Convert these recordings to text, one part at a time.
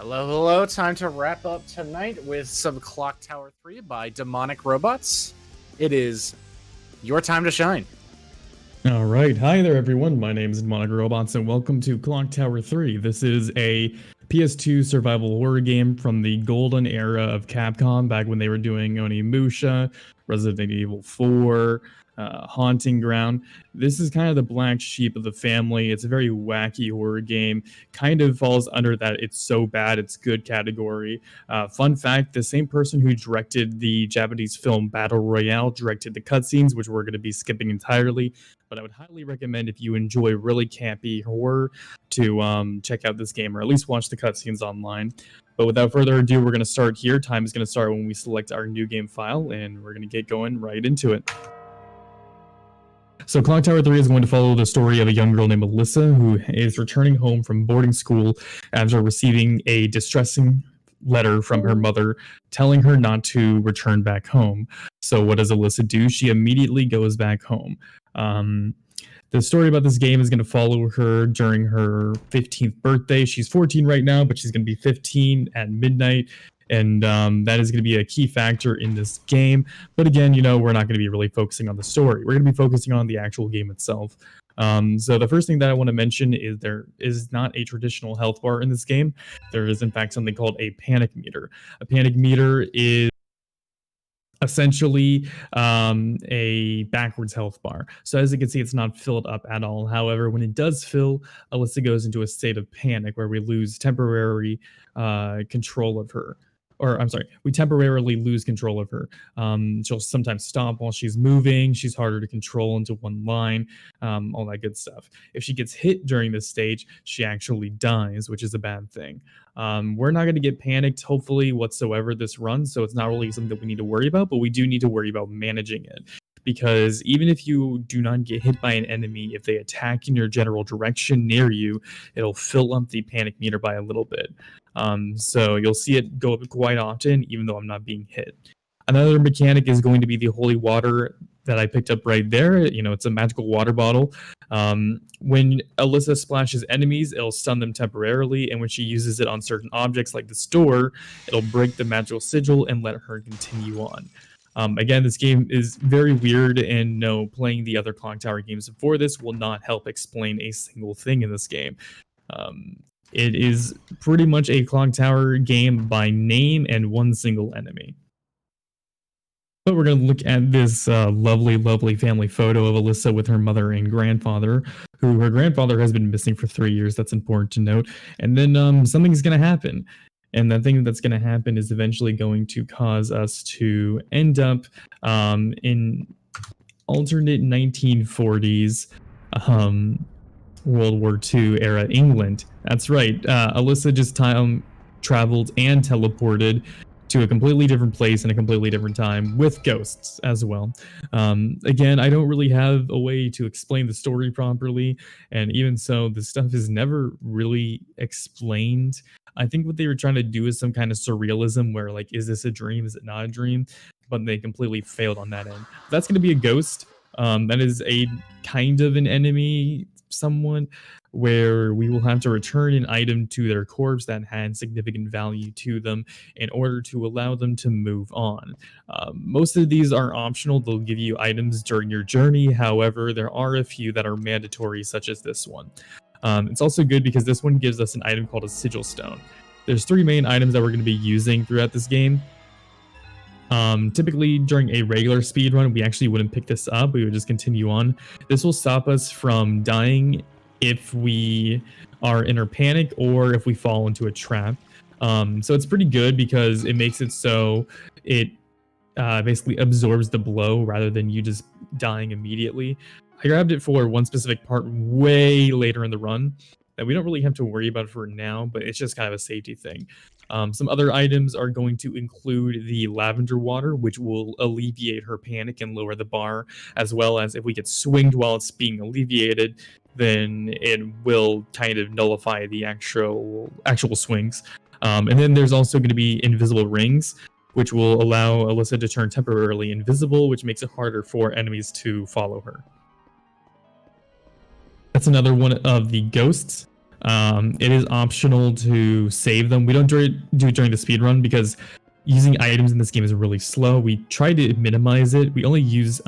Hello, hello. Time to wrap up tonight with some Clock Tower 3 by DemonicRobots. It is your time to shine. All right. Hi there, everyone. My name is DemonicRobots, and welcome to Clock Tower 3. This is a PS2 survival horror game from the golden era of Capcom, back when they were doing Onimusha, Resident Evil 4, Haunting Ground. This is kind of the black sheep of the family. It's a very wacky horror game. Kind of falls under that it's so bad it's good category. Fun fact, the same person who directed the Japanese film Battle Royale directed the cutscenes, which we're going to be skipping entirely. But I would highly recommend, if you enjoy really campy horror, to check out this game, or at least watch the cutscenes online. But without further ado, we're going to start here. Time is going to start when we select our new game file, and we're going to get going right into it. So Clock Tower 3 is going to follow the story of a young girl named Alyssa, who is returning home from boarding school after receiving a distressing letter from her mother telling her not to return back home. So what does Alyssa do? She immediately goes back home. The story about this game is going to follow her during her 15th birthday. She's 14 right now, but she's going to be 15 at midnight. And that is going to be a key factor in this game. But again, we're not going to be really focusing on the story. We're going to be focusing on the actual game itself. So the first thing that I want to mention is there is not a traditional health bar in this game. There is, in fact, something called a panic meter. A panic meter is essentially a backwards health bar. So as you can see, it's not filled up at all. However, when it does fill, Alyssa goes into a state of panic where we lose temporary control of her. Or I'm sorry, we temporarily lose control of her. She'll sometimes stop while she's moving. She's harder to control into one line, all that good stuff. If she gets hit during this stage, she actually dies, which is a bad thing. We're not going to get panicked, hopefully, whatsoever this run, so it's not really something that we need to worry about, but we do need to worry about managing it. Because even if you do not get hit by an enemy, if they attack in your general direction near you, it'll fill up the panic meter by a little bit. So you'll see it go up quite often, even though I'm not being hit. Another mechanic is going to be the holy water that I picked up right there. It's a magical water bottle. When Alyssa splashes enemies, it'll stun them temporarily, and when she uses it on certain objects like this door, it'll break the magical sigil and let her continue on. Again, this game is very weird, and playing the other Clock Tower games before this will not help explain a single thing in this game. It is pretty much a Clock Tower game by name and one single enemy. But we're going to look at this lovely, lovely family photo of Alyssa with her mother and grandfather, who her grandfather has been missing for 3 years. That's important to note. And then something's going to happen. And that thing that's going to happen is eventually going to cause us to end up in alternate 1940s World War II era England. That's right. Alyssa just traveled and teleported to a completely different place in a completely different time with ghosts as well. Again, I don't really have a way to explain the story properly, and even so, the stuff is never really explained. I think what they were trying to do is some kind of surrealism where, like, is this a dream? Is it not a dream? But they completely failed on that end. That's going to be a ghost. That is a kind of an enemy, someone, where we will have to return an item to their corpse that had significant value to them in order to allow them to move on. Most of these are optional. They'll give you items during your journey. However, there are a few that are mandatory, such as this one. It's also good because this one gives us an item called a sigil stone. There's 3 main items that we're going to be using throughout this game. Typically during a regular speed run, we actually wouldn't pick this up. We would just continue on. This will stop us from dying if we are in a panic or if we fall into a trap. So it's pretty good because it makes it so it basically absorbs the blow rather than you just dying immediately. I grabbed it for one specific part way later in the run that we don't really have to worry about for now, but it's just kind of a safety thing. Some other items are going to include the lavender water, which will alleviate her panic and lower the bar, as well as if we get swinged while it's being alleviated, then it will kind of nullify the actual swings. And then there's also going to be invisible rings, which will allow Alyssa to turn temporarily invisible, which makes it harder for enemies to follow her. That's another one of the ghosts. It is optional to save them. We don't do it during the speed run because using items in this game is really slow. We try to minimize it. We only use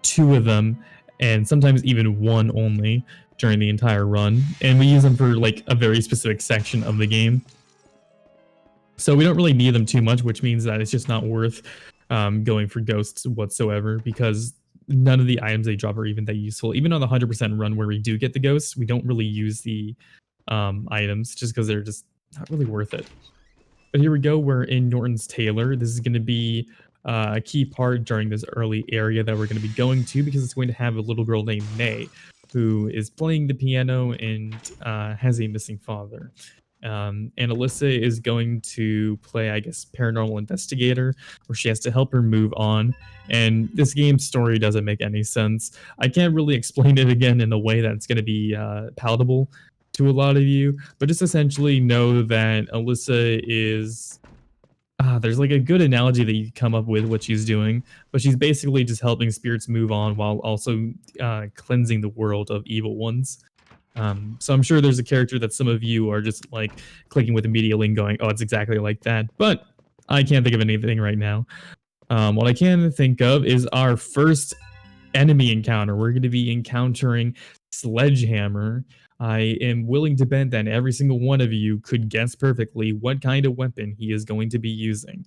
2 of them, and sometimes even 1 only during the entire run, and we use them for like a very specific section of the game. So we don't really need them too much, which means that it's just not worth going for ghosts whatsoever, because none of the items they drop are even that useful. Even on the 100% run where we do get the ghosts, we don't really use the items just because they're just not really worth it. But here we go. We're in Norton's Taylor. This is going to be a key part during this early area that we're going to be going to, because it's going to have a little girl named May who is playing the piano and has a missing father. And Alyssa is going to play, I guess, paranormal investigator, where she has to help her move on. And this game's story doesn't make any sense. I can't really explain it again in a way that's going to be palatable to a lot of you, but just essentially know that Alyssa is there's like a good analogy that you come up with what she's doing, but she's basically just helping spirits move on while also cleansing the world of evil ones. So I'm sure there's a character that some of you are just like clicking with immediately and going, oh, it's exactly like that. But I can't think of anything right now. What I can think of is our first enemy encounter. We're going to be encountering Sledgehammer. I am willing to bet that every single one of you could guess perfectly what kind of weapon he is going to be using.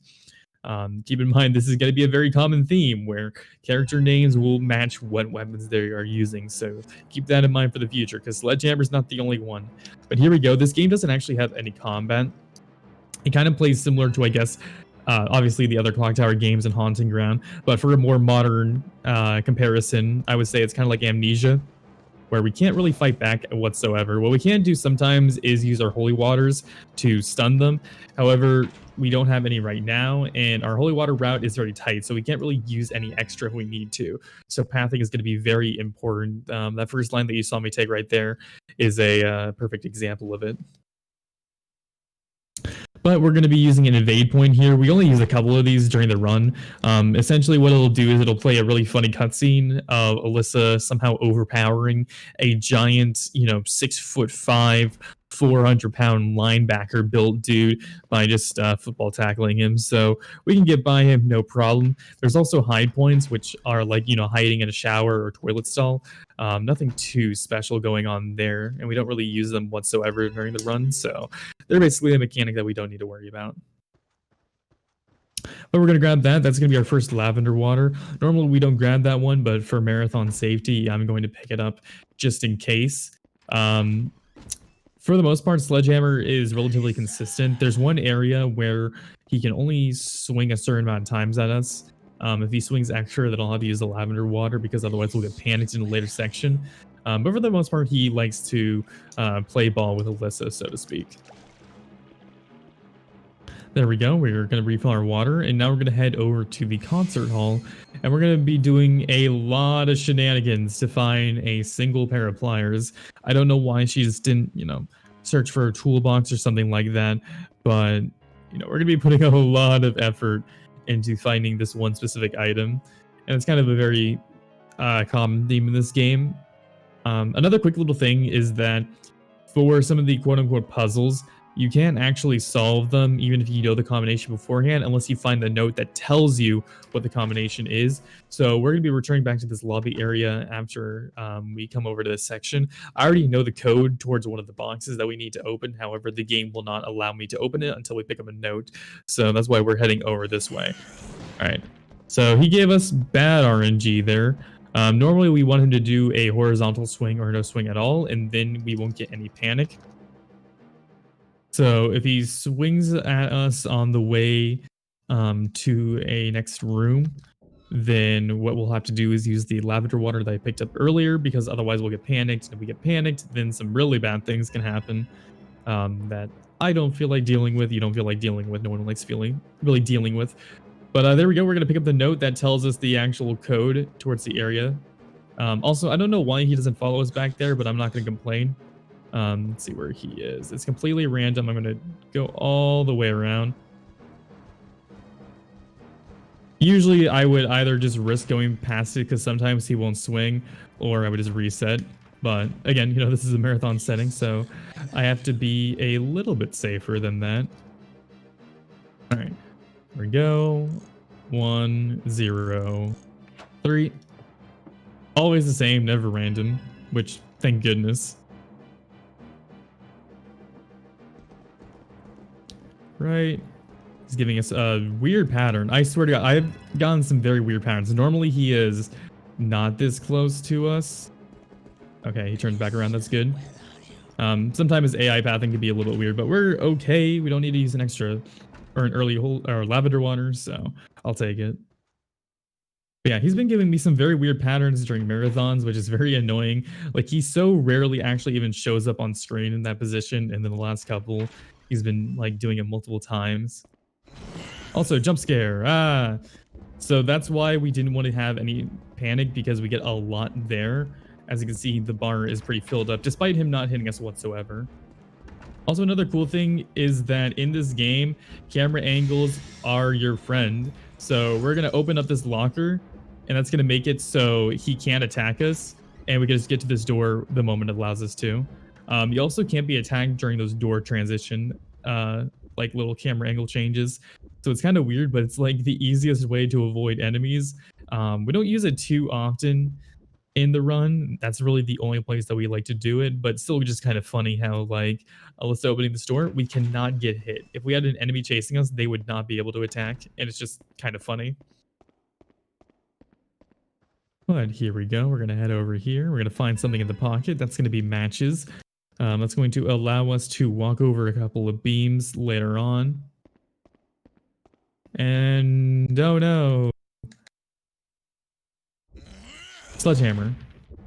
Keep in mind, this is going to be a very common theme where character names will match what weapons they are using. So keep that in mind for the future, because Sledgehammer is not the only one. But here we go. This game doesn't actually have any combat. It kind of plays similar to, I guess, obviously the other Clock Tower games and Haunting Ground. But for a more modern comparison, I would say it's kind of like Amnesia, where we can't really fight back whatsoever. What we can do sometimes is use our holy waters to stun them. However, we don't have any right now, and our holy water route is very tight, so we can't really use any extra if we need to. So pathing is going to be very important. That first line that you saw me take right there is a perfect example of it. But we're going to be using an evade point here. We only use a couple of these during the run. Essentially, what it'll do is it'll play a really funny cutscene of Alyssa somehow overpowering a giant, 6'5", 400-pound linebacker built dude by just football tackling him. So we can get by him no problem. There's also hide points, which are like, hiding in a shower or toilet stall. Nothing too special going on there, and we don't really use them whatsoever during the run. So they're basically a mechanic that we don't need to worry about. But we're going to grab that. That's going to be our first lavender water. Normally we don't grab that one, but for marathon safety, I'm going to pick it up just in case. For the most part, Sledgehammer is relatively consistent. There's one area where he can only swing a certain amount of times at us. If he swings extra, then I'll have to use the lavender water, because otherwise we'll get panicked in a later section. But for the most part, he likes to play ball with Alyssa, so to speak. There we go. We're going to refill our water, and now we're going to head over to the concert hall, and we're going to be doing a lot of shenanigans to find a single pair of pliers. I don't know why she just didn't, search for a toolbox or something like that, but, we're going to be putting a lot of effort into finding this one specific item, and it's kind of a very common theme in this game. Another quick little thing is that for some of the quote-unquote puzzles, you can't actually solve them even if you know the combination beforehand, unless you find the note that tells you what the combination is. So we're going to be returning back to this lobby area after we come over to this section. I already know the code towards one of the boxes that we need to open. However, the game will not allow me to open it until we pick up a note. So that's why we're heading over this way. All right. So he gave us bad RNG there. Normally we want him to do a horizontal swing or no swing at all, and then we won't get any panic. So if he swings at us on the way to a next room, then what we'll have to do is use the lavender water that I picked up earlier, because otherwise we'll get panicked. And if we get panicked, then some really bad things can happen that I don't feel like dealing with. You don't feel like dealing with. No one likes really dealing with. But there we go. We're going to pick up the note that tells us the actual code towards the area. Also, I don't know why he doesn't follow us back there, but I'm not going to complain. Let's see where he is. It's completely random. I'm going to go all the way around. Usually I would either just risk going past it because sometimes he won't swing, or I would just reset. But again, this is a marathon setting, so I have to be a little bit safer than that. All right, here we go. 1, 0, 3. Always the same, never random, which thank goodness. Right. He's giving us a weird pattern. I swear to God, I've gotten some very weird patterns. Normally he is not this close to us. Okay, he turns back around. That's good. Sometimes AI pathing can be a little bit weird, but we're okay. We don't need to use an extra or an early hole or lavender water, so I'll take it. But yeah, he's been giving me some very weird patterns during marathons, which is very annoying. Like, he so rarely actually even shows up on screen in that position, and then the last couple, he's been like doing it multiple times. Also, jump scare. So that's why we didn't want to have any panic, because we get a lot there. As you can see, the bar is pretty filled up, despite him not hitting us whatsoever. Also, another cool thing is that in this game, camera angles are your friend. So we're going to open up this locker, and that's going to make it so he can't attack us, and we can just get to this door the moment it allows us to. You also can't be attacked during those door transition, like little camera angle changes. So it's kind of weird, but it's like the easiest way to avoid enemies. We don't use it too often in the run. That's really the only place that we like to do it, but still just kind of funny how, like, let's opening the store, we cannot get hit. If we had an enemy chasing us, they would not be able to attack, and it's just kind of funny. But here we go. We're going to head over here. We're going to find something in the pocket. That's going to be matches. That's going to allow us to walk over a couple of beams later on. And oh no. Sledgehammer.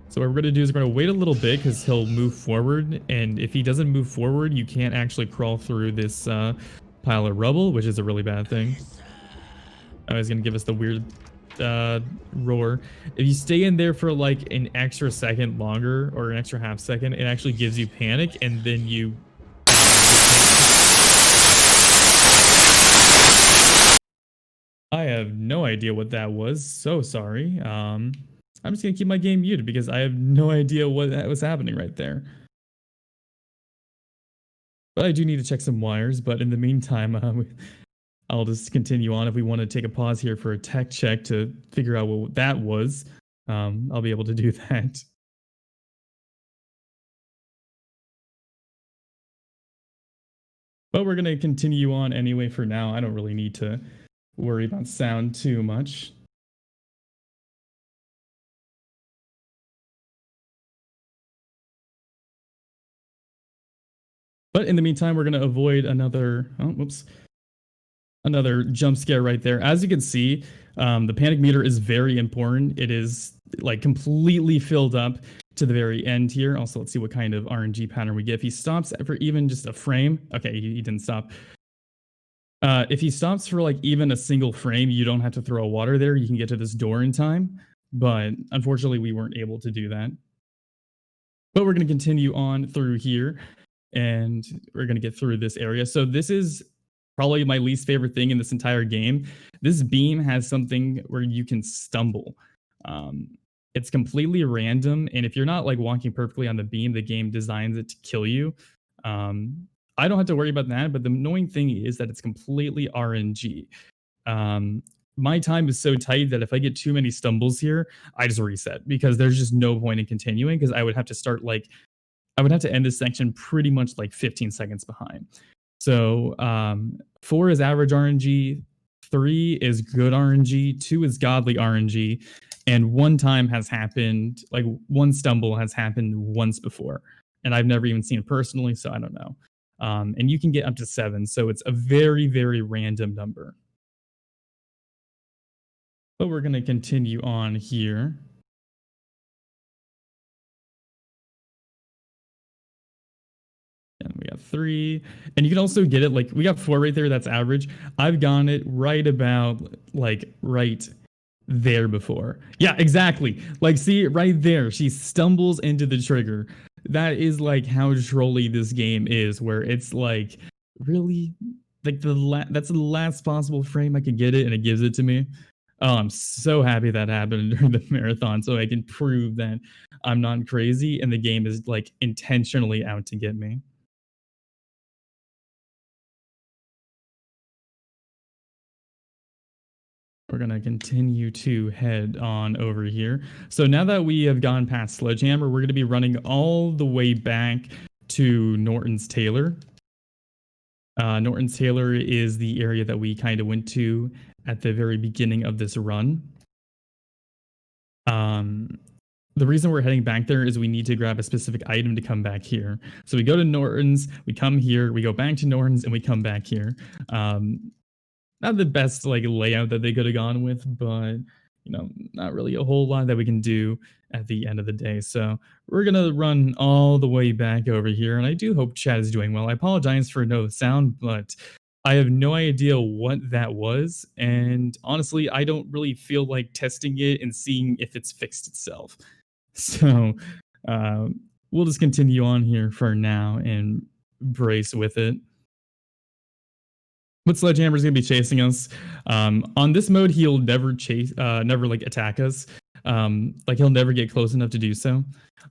So what we're going to do is we're going to wait a little bit because he'll move forward. And if he doesn't move forward, you can't actually crawl through this pile of rubble, which is a really bad thing. Oh, he's going to give us the weird roar. If you stay in there for like an extra second longer or an extra half second, it actually gives you panic, and then you... I have no idea what that was. So sorry. I'm just going to keep my game muted because I have no idea what was happening right there. But I do need to check some wires. But in the meantime, I'll just continue on. If we want to take a pause here for a tech check to figure out what that was, I'll be able to do that. But we're going to continue on anyway for now. I don't really need to worry about sound too much. But in the meantime, we're going to avoid another jump scare right there. As you can see, the panic meter is very important. It is like completely filled up to the very end here. Also, let's see what kind of RNG pattern we get. If he stops for even just a frame, okay, he didn't stop. If he stops for like even a single frame, you don't have to throw water there. You can get to this door in time. But unfortunately, we weren't able to do that. But we're going to continue on through here, and we're going to get through this area. So this is probably my least favorite thing in this entire game. This beam has something where you can stumble. It's completely random, and if you're not like walking perfectly on the beam, the game designs it to kill you. I don't have to worry about that, but the annoying thing is that it's completely RNG. My time is so tight that if I get too many stumbles here, I just reset, because there's just no point in continuing, because I would have to start like, I would have to end this section pretty much like 15 seconds behind. So 4 is average RNG, 3 is good RNG, 2 is godly RNG, and one time has happened, like one stumble has happened once before, and I've never even seen it personally, so I don't know. And you can get up to 7, so it's a very, very random number. But we're going to continue on here. And we got 3. And you can also get it, like, we got 4 right there. That's average. I've gotten it right about, like, right there before. Yeah, exactly. Like, see, right there. She stumbles into the trigger. That is, like, how trolly this game is, where it's, like, really, like, that's the last possible frame I can get it, and it gives it to me. Oh, I'm so happy that happened during the marathon so I can prove that I'm not crazy and the game is like intentionally out to get me. We're going to continue to head on over here. So now that we have gone past Sledgehammer, we're going to be running all the way back to Norton's Taylor. Norton's Taylor is the area that we kind of went to at the very beginning of this run. The reason we're heading back there is we need to grab a specific item to come back here. So we go to Norton's, we come here, we go back to Norton's, and we come back here. Not the best like layout that they could have gone with, but not really a whole lot that we can do at the end of the day. So we're gonna run all the way back over here, and I do hope chat is doing well. I apologize for no sound, but I have no idea what that was, and honestly, I don't really feel like testing it and seeing if it's fixed itself. So we'll just continue on here for now and brace with it. But Sledgehammer's gonna be chasing us. On this mode, he'll never never like attack us. Like he'll never get close enough to do so.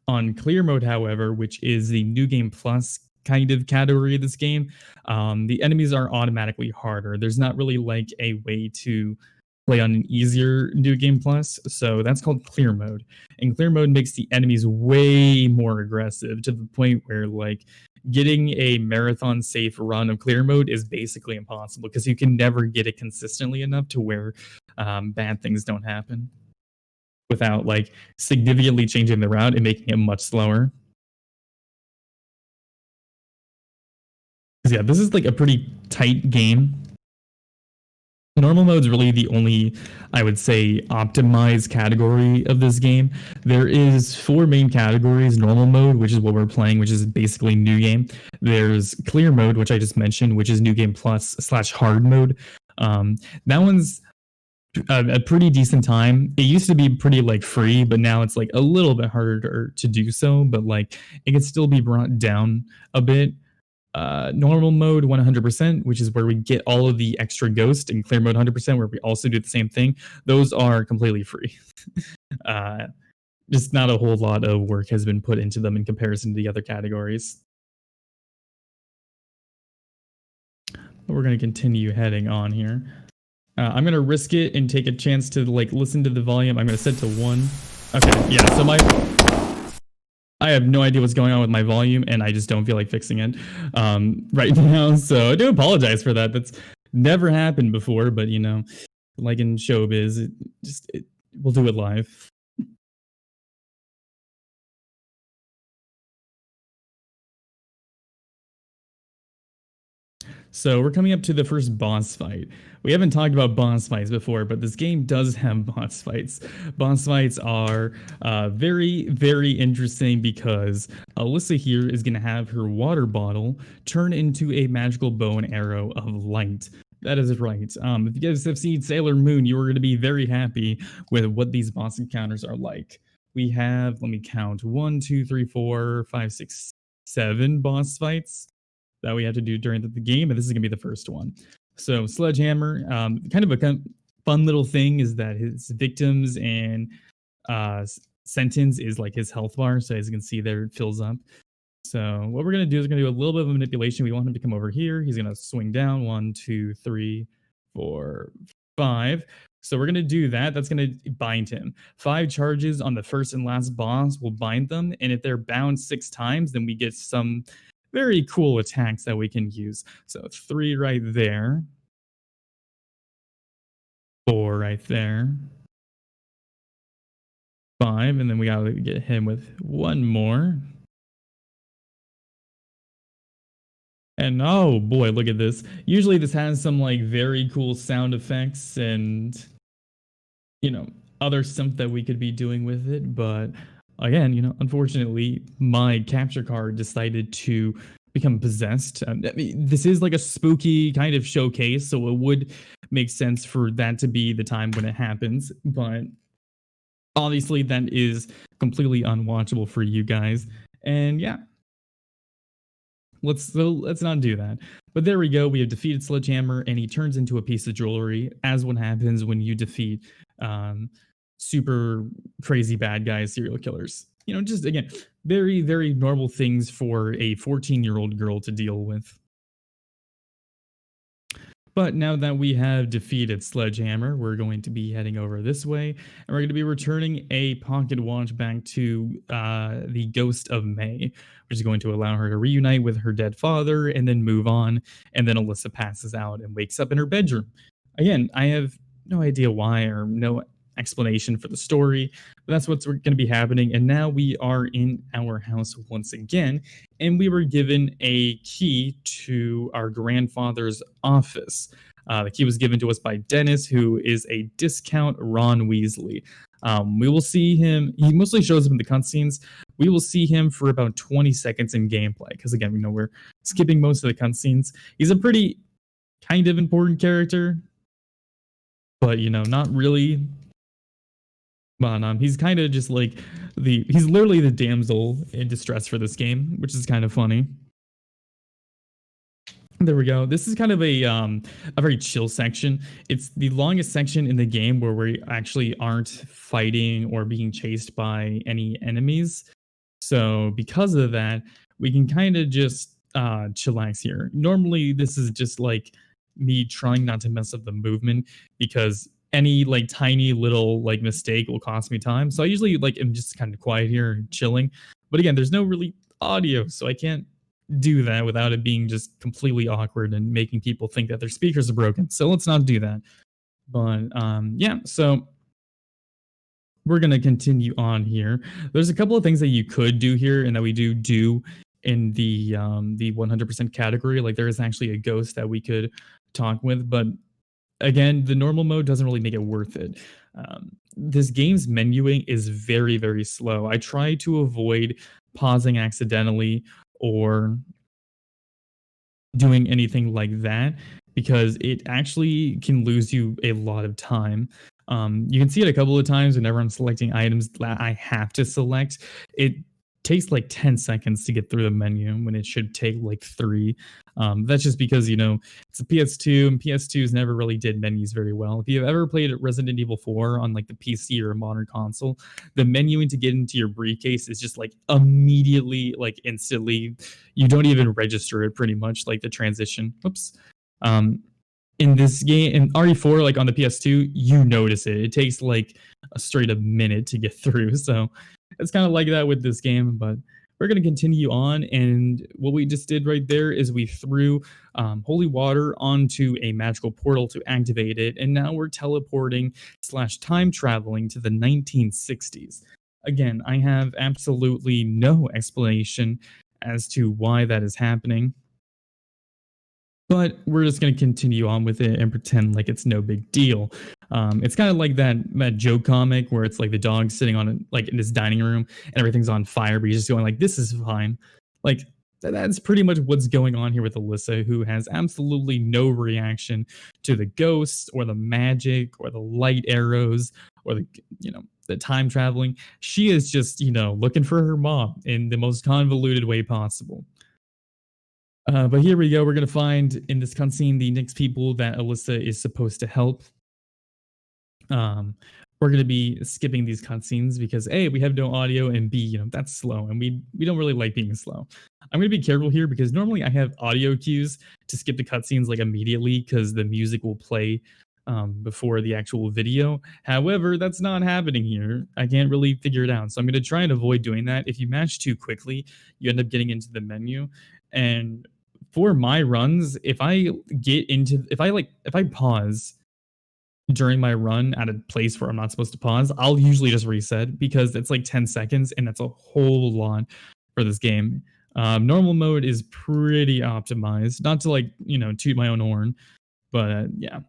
On clear mode, however, which is the new game plus kind of category of this game, the enemies are automatically harder. There's not really like a way to play on an easier new game plus, so that's called clear mode. And clear mode makes the enemies way more aggressive to the point where like getting a marathon safe run of clear mode is basically impossible because you can never get it consistently enough to where bad things don't happen without like significantly changing the route and making it much slower. Yeah, this is like a pretty tight game. Normal mode is really the only, I would say, optimized category of this game. There is 4 main categories. Normal mode, which is what we're playing, which is basically new game. There's clear mode, which I just mentioned, which is new game plus / hard mode. That one's a pretty decent time. It used to be pretty like free, but now it's like a little bit harder to do so, but like it can still be brought down a bit. Normal mode 100%, which is where we get all of the extra ghost, and clear mode 100%, where we also do the same thing. Those are completely free. Just not a whole lot of work has been put into them in comparison to the other categories. But we're going to continue heading on here. I'm going to risk it and take a chance to like listen to the volume. I'm going to set to 1. Okay, yeah, so I have no idea what's going on with my volume, and I just don't feel like fixing it right now. So I do apologize for that. That's never happened before, but like in showbiz, we'll do it live. So we're coming up to the first boss fight. We haven't talked about boss fights before, but this game does have boss fights. Boss fights are very, very interesting because Alyssa here is going to have her water bottle turn into a magical bow and arrow of light. That is right. If you guys have seen Sailor Moon, you are going to be very happy with what these boss encounters are like. We have, let me count, 1, 2, 3, 4, 5, 6, 7 boss fights that we have to do during the game, and this is going to be the first one. So Sledgehammer, kind of a fun little thing is that his victims and sentence is like his health bar. So as you can see there, it fills up. So what we're going to do is going to do a little bit of a manipulation. We want him to come over here. He's going to swing down 1, 2, 3, 4, 5. So we're going to do that. That's going to bind him. 5 charges on the first and last boss will bind them. And if they're bound 6 times, then we get some very cool attacks that we can use. So 3 right there. 4 right there. 5, and then we gotta get him with 1 more. And oh boy, look at this. Usually this has some like very cool sound effects and other stuff that we could be doing with it, but again, unfortunately, my capture card decided to become possessed. I mean, this is like a spooky kind of showcase, so it would make sense for that to be the time when it happens. But obviously, that is completely unwatchable for you guys. And yeah. Let's not do that. But there we go. We have defeated Sledgehammer, and he turns into a piece of jewelry, as what happens when you defeat um, super crazy bad guys, serial killers. Just again, very very normal things for a 14-year-old girl to deal with. But now that we have defeated Sledgehammer, we're going to be heading over this way, and we're going to be returning a pocket watch back to the Ghost of May, which is going to allow her to reunite with her dead father and then move on. And then Alyssa passes out and wakes up in her bedroom. Again, I have no idea why or no explanation for the story, but that's what's going to be happening. And now we are in our house once again, and we were given a key to our grandfather's office. The key was given to us by Dennis, who is a discount Ron Weasley. We will see him. He mostly shows up in the cutscenes. We will see him for about 20 seconds in gameplay, because again, we're skipping most of the cutscenes. He's a pretty kind of important character, but not really. But he's kind of just like he's literally the damsel in distress for this game, which is kind of funny. There we go. This is kind of a very chill section. It's the longest section in the game where we actually aren't fighting or being chased by any enemies. So because of that, we can kind of just chillax here. Normally, this is just like me trying not to mess up the movement, because any like tiny little like mistake will cost me time. So I usually am just kind of quiet here and chilling. But again, there's no really audio, so I can't do that without it being just completely awkward and making people think that their speakers are broken. So let's not do that. But yeah, so we're going to continue on here. There's a couple of things that you could do here and that we do in the 100% category. Like there is actually a ghost that we could talk with, but again, the normal mode doesn't really make it worth it. This game's menuing is very, very slow. I try to avoid pausing accidentally or doing anything like that, because it actually can lose you a lot of time. You can see it a couple of times whenever I'm selecting items that I have to select. It takes like 10 seconds to get through the menu when it should take like 3. That's just because, it's a PS2, and PS2s never really did menus very well. If you've ever played Resident Evil 4 on like the PC or a modern console, the menuing to get into your briefcase is just like immediately, like instantly. You don't even register it pretty much, like the transition. Oops. In this game, in RE4, like on the PS2, you notice it. It takes like a straight up minute to get through. So it's kind of like that with this game, but we're going to continue on. And what we just did right there is we threw holy water onto a magical portal to activate it. And now we're teleporting / time traveling to the 1960s. Again, I have absolutely no explanation as to why that is happening, but we're just going to continue on with it and pretend like it's no big deal. It's kind of like that joke comic where it's like the dog sitting on like in his dining room and everything's on fire, but he's just going like, this is fine. Like that's pretty much what's going on here with Alyssa, who has absolutely no reaction to the ghosts or the magic or the light arrows or the time traveling. She is just, looking for her mom in the most convoluted way possible. But here we go. We're going to find in this cutscene the next people that Alyssa is supposed to help. We're going to be skipping these cutscenes because A, we have no audio, and B, that's slow, and we don't really like being slow. I'm going to be careful here because normally I have audio cues to skip the cutscenes like immediately because the music will play before the actual video. However, that's not happening here. I can't really figure it out. So I'm going to try and avoid doing that. If you match too quickly, you end up getting into the menu. And for my runs, if I pause during my run at a place where I'm not supposed to pause, I'll usually just reset because it's like 10 seconds and that's a whole lot for this game. Normal mode is pretty optimized, not to toot my own horn, but yeah.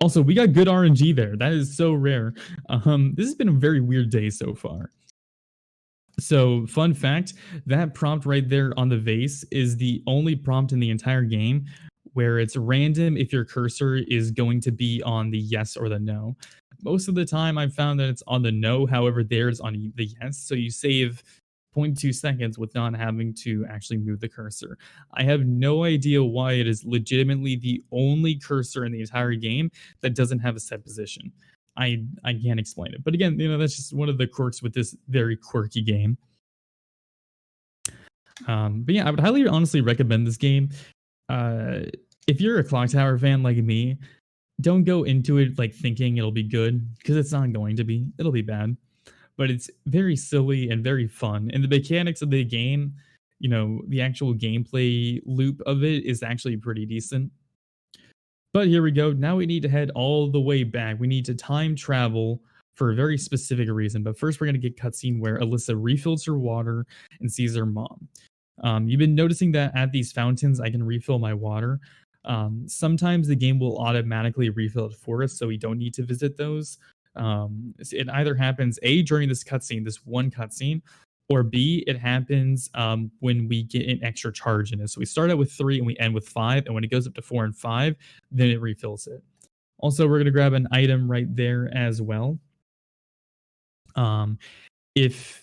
Also, we got good RNG there. That is so rare. This has been a very weird day so far. So, fun fact, that prompt right there on the vase is the only prompt in the entire game where it's random if your cursor is going to be on the yes or the no. Most of the time, I've found that it's on the no. However, there's on the yes. So you save 0.2 seconds with not having to actually move the cursor. I have no idea why it is legitimately the only cursor in the entire game that doesn't have a set position. I can't explain it. But again, that's just one of the quirks with this very quirky game. But yeah, I would highly honestly recommend this game. Uh, if you're a Clock Tower fan like me, don't go into it like thinking it'll be good, because it's not going to be. It'll be bad. But it's very silly and very fun. And the mechanics of the game, the actual gameplay loop of it is actually pretty decent. But here we go. Now we need to head all the way back. We need to time travel for a very specific reason. But first, we're going to get cutscene where Alyssa refills her water and sees her mom. You've been noticing that at these fountains, I can refill my water. Sometimes the game will automatically refill it for us, so we don't need to visit those. It either happens A, during this cutscene, this one cutscene, or B, it happens when we get an extra charge in it. So we start out with 3 and we end with 5, and when it goes up to 4 and 5, then it refills it. Also, we're going to grab an item right there as well. If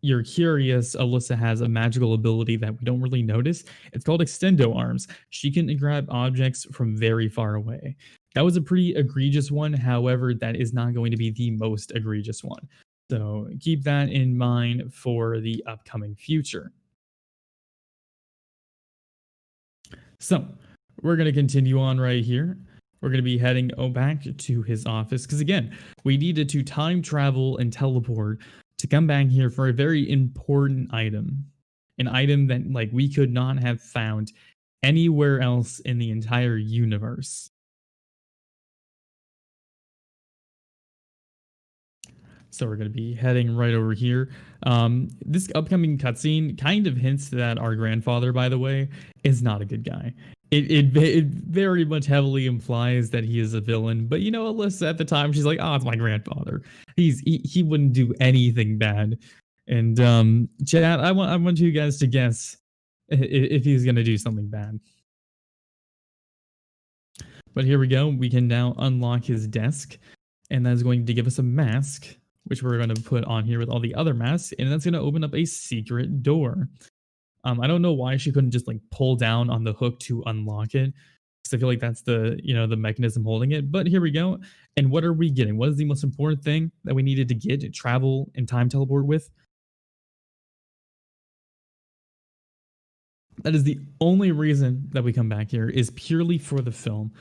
you're curious, Alyssa has a magical ability that we don't really notice. It's called Extendo Arms. She can grab objects from very far away. That was a pretty egregious one. However, that is not going to be the most egregious one. So keep that in mind for the upcoming future. So we're going to continue on right here. We're going to be heading back to his office because, again, we needed to time travel and teleport to come back here for a very important item. An item that we could not have found anywhere else in the entire universe. So we're going to be heading right over here. This upcoming cutscene kind of hints that our grandfather, by the way, is not a good guy. It very much heavily implies that he is a villain. But Alyssa at the time, she's like, "Oh, it's my grandfather. He wouldn't do anything bad." And Chad, I want you guys to guess if he's going to do something bad. But here we go. We can now unlock his desk, and that's going to give us a mask, which we're going to put on here with all the other masks, and that's going to open up a secret door. I don't know why she couldn't just pull down on the hook to unlock it, because I feel like that's the the mechanism holding it. But here we go. And what are we getting? What is the most important thing that we needed to get to travel and time teleport with? That is the only reason that we come back here, is purely for the film.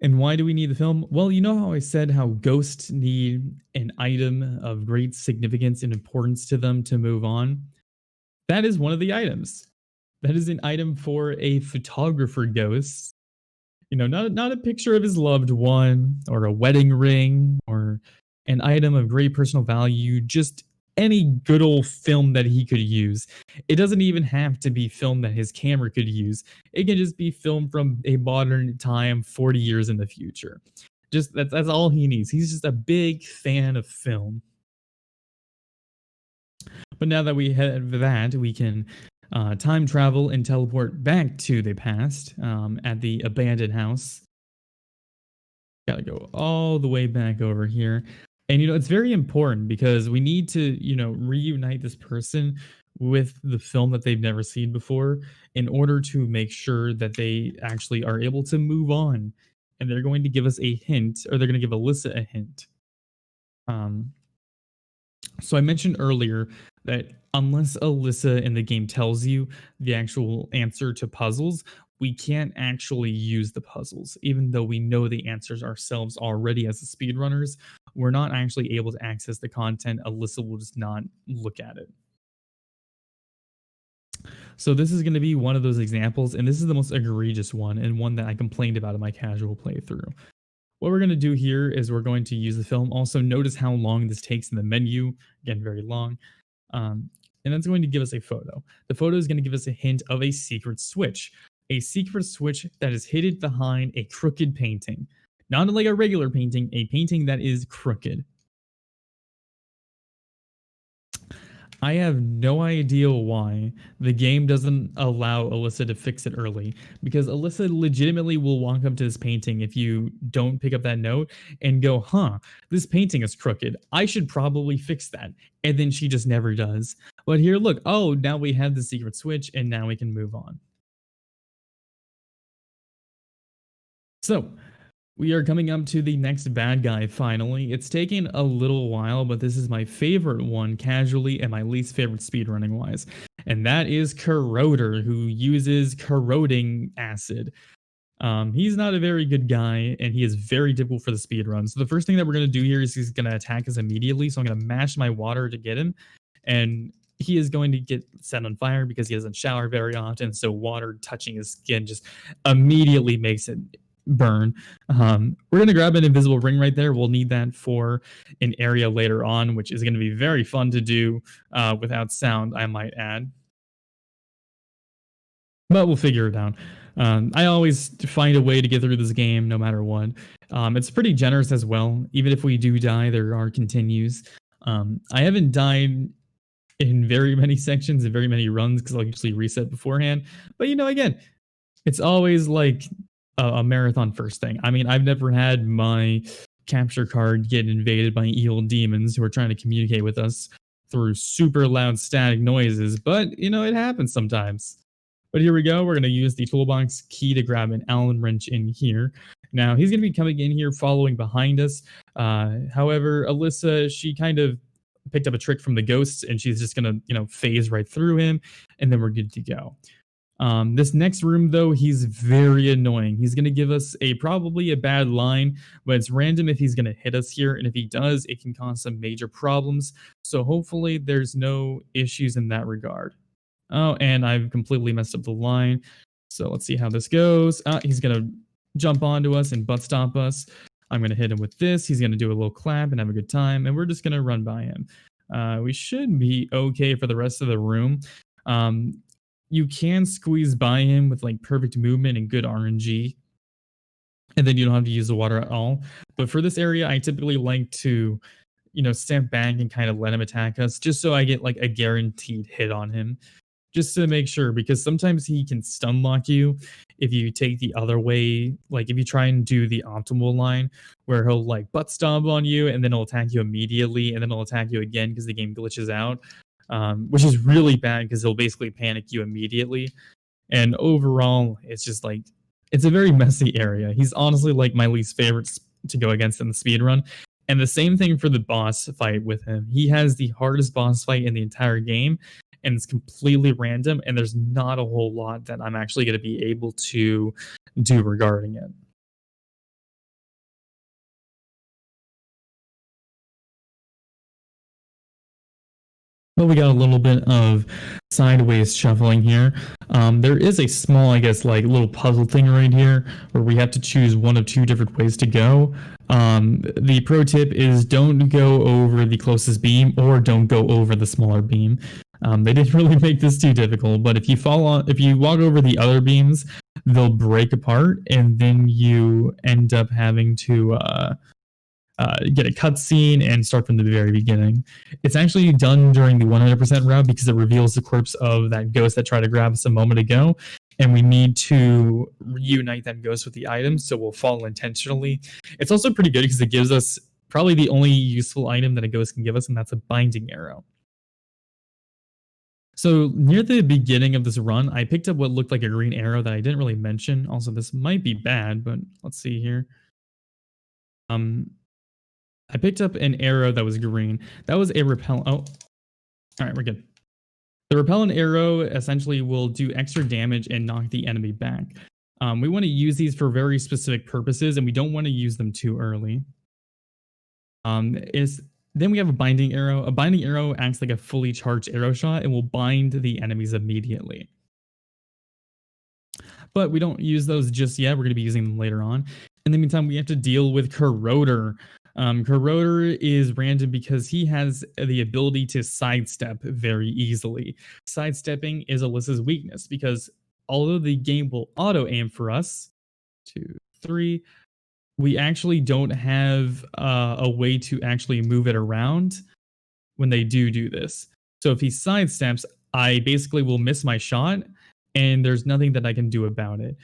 And why do we need the film? Well, you know how I said how ghosts need an item of great significance and importance to them to move on? That is one of the items. That is an item for a photographer ghost. Not a picture of his loved one or a wedding ring or an item of great personal value, just any good old film that he could use. It doesn't even have to be film that his camera could use. It can just be film from a modern time 40 years in the future. Just that's all he needs. He's just a big fan of film. But now that we have that, we can time travel and teleport back to the past at the abandoned house. Gotta go all the way back over here. And, it's very important because we need to, reunite this person with the film that they've never seen before in order to make sure that they actually are able to move on. And they're going to give us a hint, or they're going to give Alyssa a hint. So I mentioned earlier that unless Alyssa in the game tells you the actual answer to puzzles, we can't actually use the puzzles. Even though we know the answers ourselves already as the speedrunners, we're not actually able to access the content. Alyssa will just not look at it. So this is going to be one of those examples, and this is the most egregious one, and one that I complained about in my casual playthrough. What we're going to do here is we're going to use the film. Also, notice how long this takes in the menu. Again, very long. And that's going to give us a photo. The photo is going to give us a hint of a secret switch. A secret switch that is hidden behind a crooked painting. Not like a regular painting, a painting that is crooked. I have no idea why the game doesn't allow Alyssa to fix it early, because Alyssa legitimately will walk up to this painting if you don't pick up that note and go, huh, this painting is crooked. I should probably fix that. And then she just never does. But here, look, oh, now we have the secret switch and now we can move on. So, we are coming up to the next bad guy finally. It's taken a little while, but this is my favorite one casually and my least favorite speedrunning wise. And that is Corroder, who uses corroding acid. He's not a very good guy, and he is very difficult for the speed run. So the first thing that we're going to do here is he's going to attack us immediately. So I'm going to mash my water to get him, and he is going to get set on fire because he doesn't shower very often. So water touching his skin just immediately makes it burn. We're going to grab an invisible ring right there. We'll need that for an area later on, which is going to be very fun to do without sound, I might add. But we'll figure it out. I always find a way to get through this game no matter what. It's pretty generous as well. Even if we do die, there are continues. I haven't died in very many sections and very many runs because I'll usually reset beforehand. But again, it's always like a marathon first thing. I mean, I've never had my capture card get invaded by evil demons who are trying to communicate with us through super loud static noises, but it happens sometimes. But here we go. We're going to use the toolbox key to grab an Allen wrench in here. Now, he's going to be coming in here following behind us. However, Alyssa, she kind of picked up a trick from the ghosts, and she's just going to, phase right through him, and then we're good to go. This next room, though, he's very annoying. He's going to give us probably a bad line, but it's random if he's going to hit us here, and if he does, it can cause some major problems. So hopefully there's no issues in that regard. Oh, and I've completely messed up the line. So let's see how this goes. He's going to jump onto us and butt stomp us. I'm going to hit him with this. He's going to do a little clap and have a good time, and we're just going to run by him. We should be okay for the rest of the room. You can squeeze by him with like perfect movement and good RNG, and then you don't have to use the water at all. But for this area, I typically like to, step back and kind of let him attack us just so I get like a guaranteed hit on him. Just to make sure, because sometimes he can stun lock you if you take the other way. Like if you try and do the optimal line where he'll like butt stomp on you and then he'll attack you immediately and then he'll attack you again because the game glitches out, which is really bad because he'll basically panic you immediately. And overall, it's just like, it's a very messy area. He's honestly like my least favorite to go against in the speed run. And the same thing for the boss fight with him. He has the hardest boss fight in the entire game, and it's completely random, and there's not a whole lot that I'm actually going to be able to do regarding it. But we got a little bit of sideways shuffling here. There is a small, I guess, like little puzzle thing right here where we have to choose one of two different ways to go. The pro tip is don't go over the closest beam or don't go over the smaller beam. They didn't really make this too difficult, but if you walk over the other beams, they'll break apart, and then you end up having to get a cutscene and start from the very beginning. It's actually done during the 100% route because it reveals the corpse of that ghost that tried to grab us a moment ago, and we need to reunite that ghost with the item, so we'll fall intentionally. It's also pretty good because it gives us probably the only useful item that a ghost can give us, and that's a binding arrow. So near the beginning of this run, I picked up what looked like a green arrow that I didn't really mention. Also, this might be bad, but let's see here. I picked up an arrow that was green. That was a repellent. Oh, all right, we're good. The repellent arrow essentially will do extra damage and knock the enemy back. We want to use these for very specific purposes, and we don't want to use them too early. Then we have a binding arrow. A binding arrow acts like a fully charged arrow shot and will bind the enemies immediately. But we don't use those just yet. We're going to be using them later on. In the meantime, we have to deal with Corroder. Corroder is random because he has the ability to sidestep very easily. Sidestepping is Alyssa's weakness because although the game will auto aim for us, 2, 3, we actually don't have a way to actually move it around when they do this. So if he sidesteps, I basically will miss my shot, and there's nothing that I can do about it.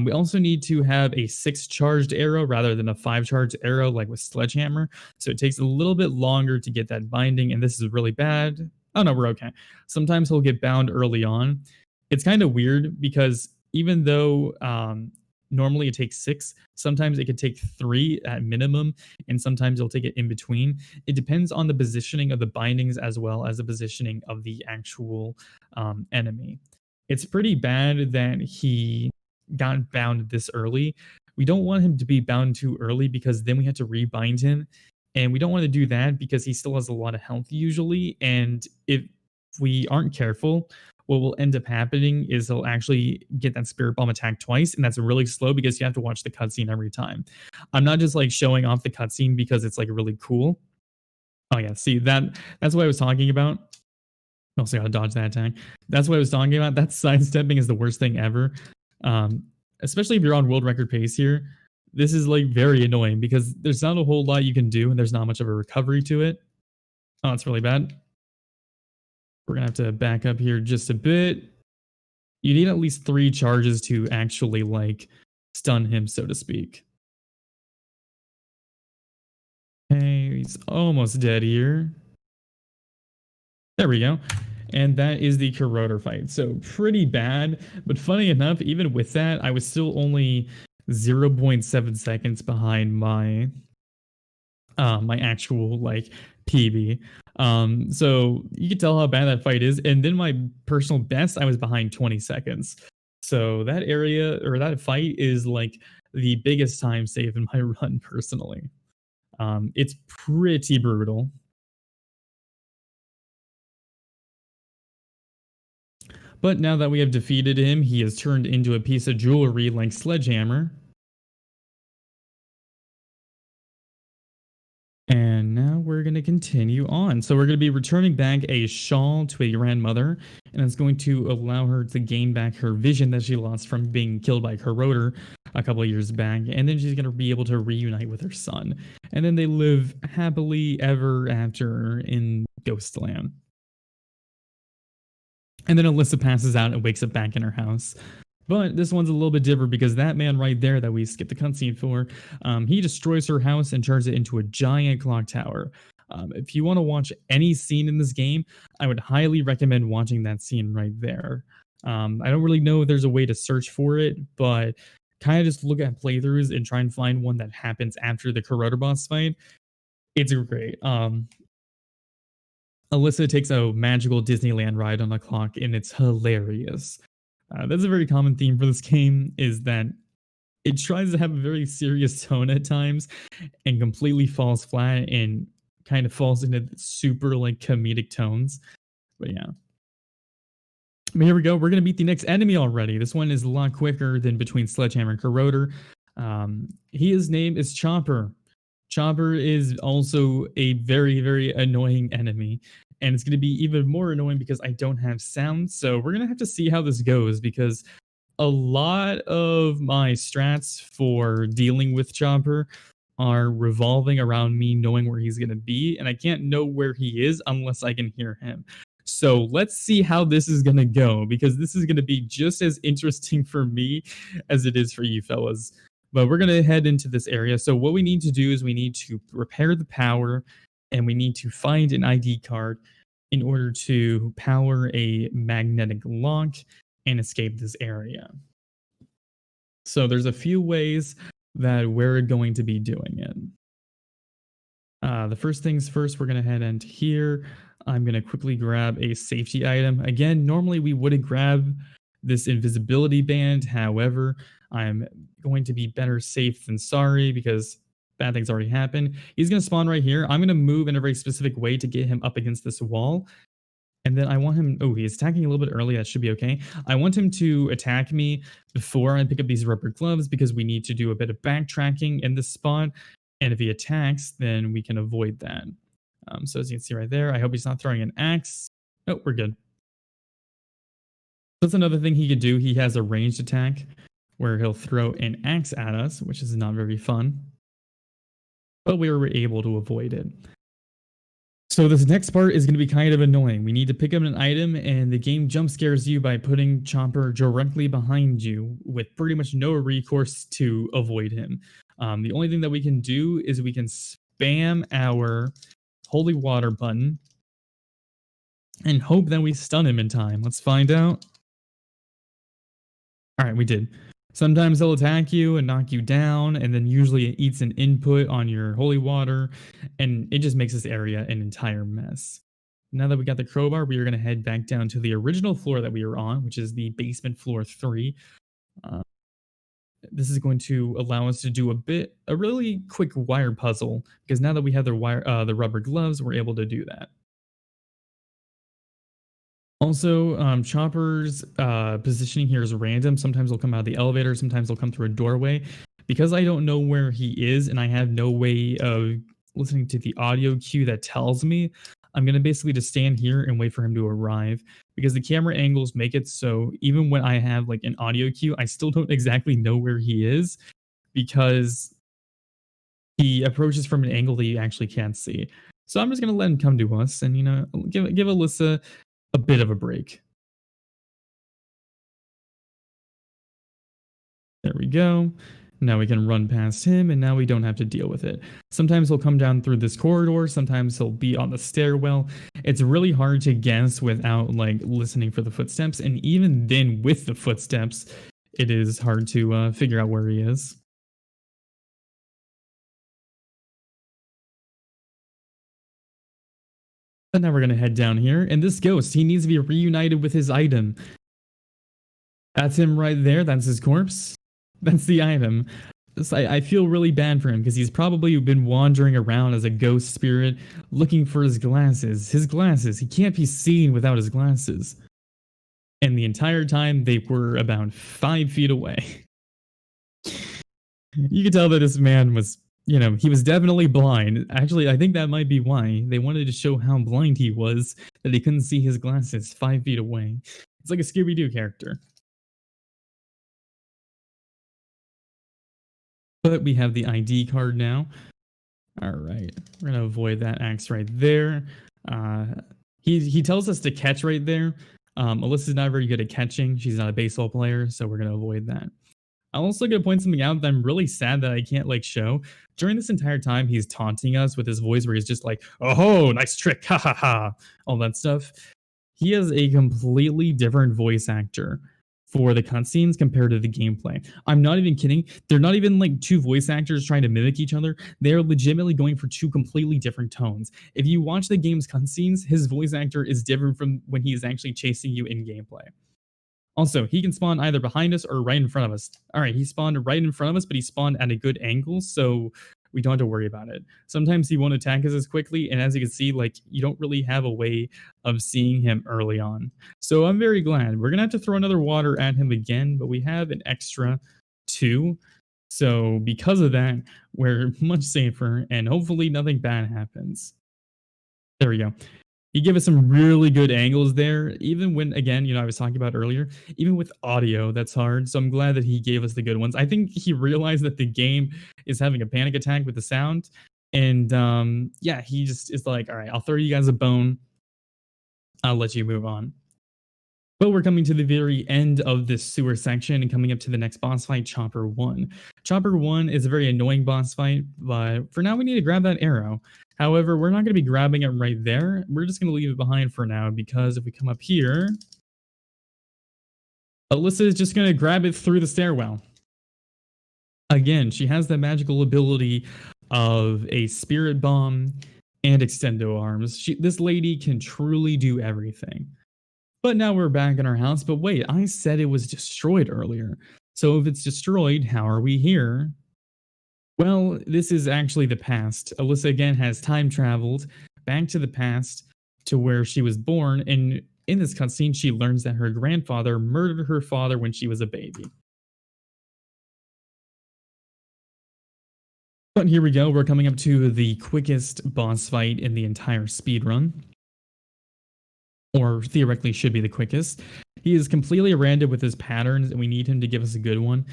We also need to have a 6 charged arrow rather than a 5 charged arrow like with Sledgehammer. So it takes a little bit longer to get that binding, and this is really bad. Oh no, we're okay. Sometimes he'll get bound early on. It's kind of weird because even though normally it takes 6, sometimes it could take 3 at minimum, and sometimes it'll take it in between. It depends on the positioning of the bindings as well as the positioning of the actual enemy. It's pretty bad that he got bound this early. We don't want him to be bound too early because then we have to rebind him. And we don't want to do that because he still has a lot of health usually. And if we aren't careful, what will end up happening is he'll actually get that spirit bomb attack twice. And that's really slow because you have to watch the cutscene every time. I'm not just like showing off the cutscene because it's like really cool. Oh yeah, see that's what I was talking about. Also gotta dodge that attack. That's what I was talking about. That sidestepping is the worst thing ever. Um, Especially if you're on world record pace here. This is like very annoying because there's not a whole lot you can do and there's not much of a recovery to it. Oh, it's really bad. We're gonna have to back up here just a bit. You need at least 3 charges to actually like stun him, so to speak. Okay, he's almost dead here. There we go. And that is the corroder fight. So pretty bad, but funny enough, even with that, I was still only 0.7 seconds behind my my actual like PB. So you can tell how bad that fight is. And then my personal best, I was behind 20 seconds. So that area or that fight is like the biggest time save in my run personally. It's pretty brutal. But now that we have defeated him, he has turned into a piece of jewelry like Sledgehammer. And now we're going to continue on. So we're going to be returning back a shawl to a grandmother, and it's going to allow her to gain back her vision that she lost from being killed by Corroder a couple of years back. And then she's going to be able to reunite with her son. And then they live happily ever after in Ghostland. And then Alyssa passes out and wakes up back in her house. But this one's a little bit different because that man right there that we skipped the cutscene for, he destroys her house and turns it into a giant clock tower. If you want to watch any scene in this game, I would highly recommend watching that scene right there. I don't really know if there's a way to search for it, but kind of just look at playthroughs and try and find one that happens after the Corroder boss fight. It's great. Alyssa takes a magical Disneyland ride on a clock, and it's hilarious. That's a very common theme for this game, is that it tries to have a very serious tone at times and completely falls flat and kind of falls into super like comedic tones. But yeah. But here we go. We're going to beat the next enemy already. This one is a lot quicker than between Sledgehammer and Corroder. His name is Chopper. Chopper is also a very, very annoying enemy. And it's going to be even more annoying because I don't have sound. So we're going to have to see how this goes because a lot of my strats for dealing with Chopper are revolving around me knowing where he's going to be. And I can't know where he is unless I can hear him. So let's see how this is going to go because this is going to be just as interesting for me as it is for you fellas. But we're going to head into this area. So what we need to do is we need to repair the power and we need to find an ID card in order to power a magnetic lock and escape this area. So there's a few ways that we're going to be doing it. The first things first, we're going to head into here. I'm going to quickly grab a safety item. Again, normally we wouldn't grab this invisibility band. However, I'm going to be better safe than sorry because bad things already happened. He's going to spawn right here. I'm going to move in a very specific way to get him up against this wall. And then I want him, oh, he's attacking a little bit early. That should be okay. I want him to attack me before I pick up these rubber gloves because we need to do a bit of backtracking in this spot. And if he attacks, then we can avoid that. So as you can see right there, I hope he's not throwing an axe. Oh, we're good. That's another thing he could do. He has a ranged attack where he'll throw an axe at us, which is not very fun. But we were able to avoid it. So this next part is going to be kind of annoying. We need to pick up an item, and the game jump scares you by putting Chomper directly behind you with pretty much no recourse to avoid him. The only thing that we can do is we can spam our holy water button and hope that we stun him in time. Let's find out. All right, we did. Sometimes they'll attack you and knock you down, and then usually it eats an input on your holy water, and it just makes this area an entire mess. Now that we got the crowbar, we are going to head back down to the original floor that we were on, which is the basement floor 3. This is going to allow us to do a really quick wire puzzle, because now that we have the rubber gloves, we're able to do that. Also, Chopper's positioning here is random. Sometimes he'll come out of the elevator, sometimes he'll come through a doorway. Because I don't know where he is and I have no way of listening to the audio cue that tells me, I'm going to basically just stand here and wait for him to arrive, because the camera angles make it so even when I have like an audio cue, I still don't exactly know where he is, because he approaches from an angle that you actually can't see. So I'm just going to let him come to us and, give Alyssa a bit of a break. There we go. Now we can run past him, and now we don't have to deal with it. Sometimes he'll come down through this corridor, sometimes he'll be on the stairwell. It's really hard to guess without like listening for the footsteps, and even then with the footsteps, it is hard to figure out where he is. But now we're going to head down here, and this ghost, he needs to be reunited with his item. That's him right there. That's his corpse. That's the item. I feel really bad for him, because he's probably been wandering around as a ghost spirit looking for his glasses. His glasses. He can't be seen without his glasses. And the entire time, they were about 5 feet away. You could tell that this man was, he was definitely blind. Actually, I think that might be why. They wanted to show how blind he was, that he couldn't see his glasses 5 feet away. It's like a Scooby-Doo character. But we have the ID card now. All right, we're gonna avoid that axe right there. He tells us to catch right there. Alyssa's not very good at catching. She's not a baseball player, so we're gonna avoid that. I'm also gonna point something out that I'm really sad that I can't like show. During this entire time, he's taunting us with his voice where he's just like, "Oh, nice trick, ha ha ha," all that stuff. He is a completely different voice actor for the cutscenes compared to the gameplay. I'm not even kidding. They're not even like two voice actors trying to mimic each other. They're legitimately going for two completely different tones. If you watch the game's cutscenes, his voice actor is different from when he's actually chasing you in gameplay. Also, he can spawn either behind us or right in front of us. All right, he spawned right in front of us, but he spawned at a good angle, so we don't have to worry about it. Sometimes he won't attack us as quickly, and as you can see, like, you don't really have a way of seeing him early on. So I'm very glad. We're gonna have to throw another water at him again, but we have an extra 2. So because of that, we're much safer, and hopefully nothing bad happens. There we go. He gave us some really good angles there, even when, again, I was talking about earlier, even with audio, that's hard. So I'm glad that he gave us the good ones. I think he realized that the game is having a panic attack with the sound. And yeah, he just is like, all right, I'll throw you guys a bone. I'll let you move on. But we're coming to the very end of this sewer section and coming up to the next boss fight, Chopper 1. Chopper 1 is a very annoying boss fight, but for now we need to grab that arrow. However, we're not going to be grabbing it right there. We're just going to leave it behind for now, because if we come up here, Alyssa is just going to grab it through the stairwell. Again, she has that magical ability of a spirit bomb and extendo arms. This lady can truly do everything. But now we're back in our house. But wait, I said it was destroyed earlier. So if it's destroyed, how are we here? Well, this is actually the past. Alyssa again has time traveled back to the past to where she was born. And in this cutscene, she learns that her grandfather murdered her father when she was a baby. But here we go. We're coming up to the quickest boss fight in the entire speedrun. Or theoretically should be the quickest. He is completely random with his patterns, and we need him to give us a good one.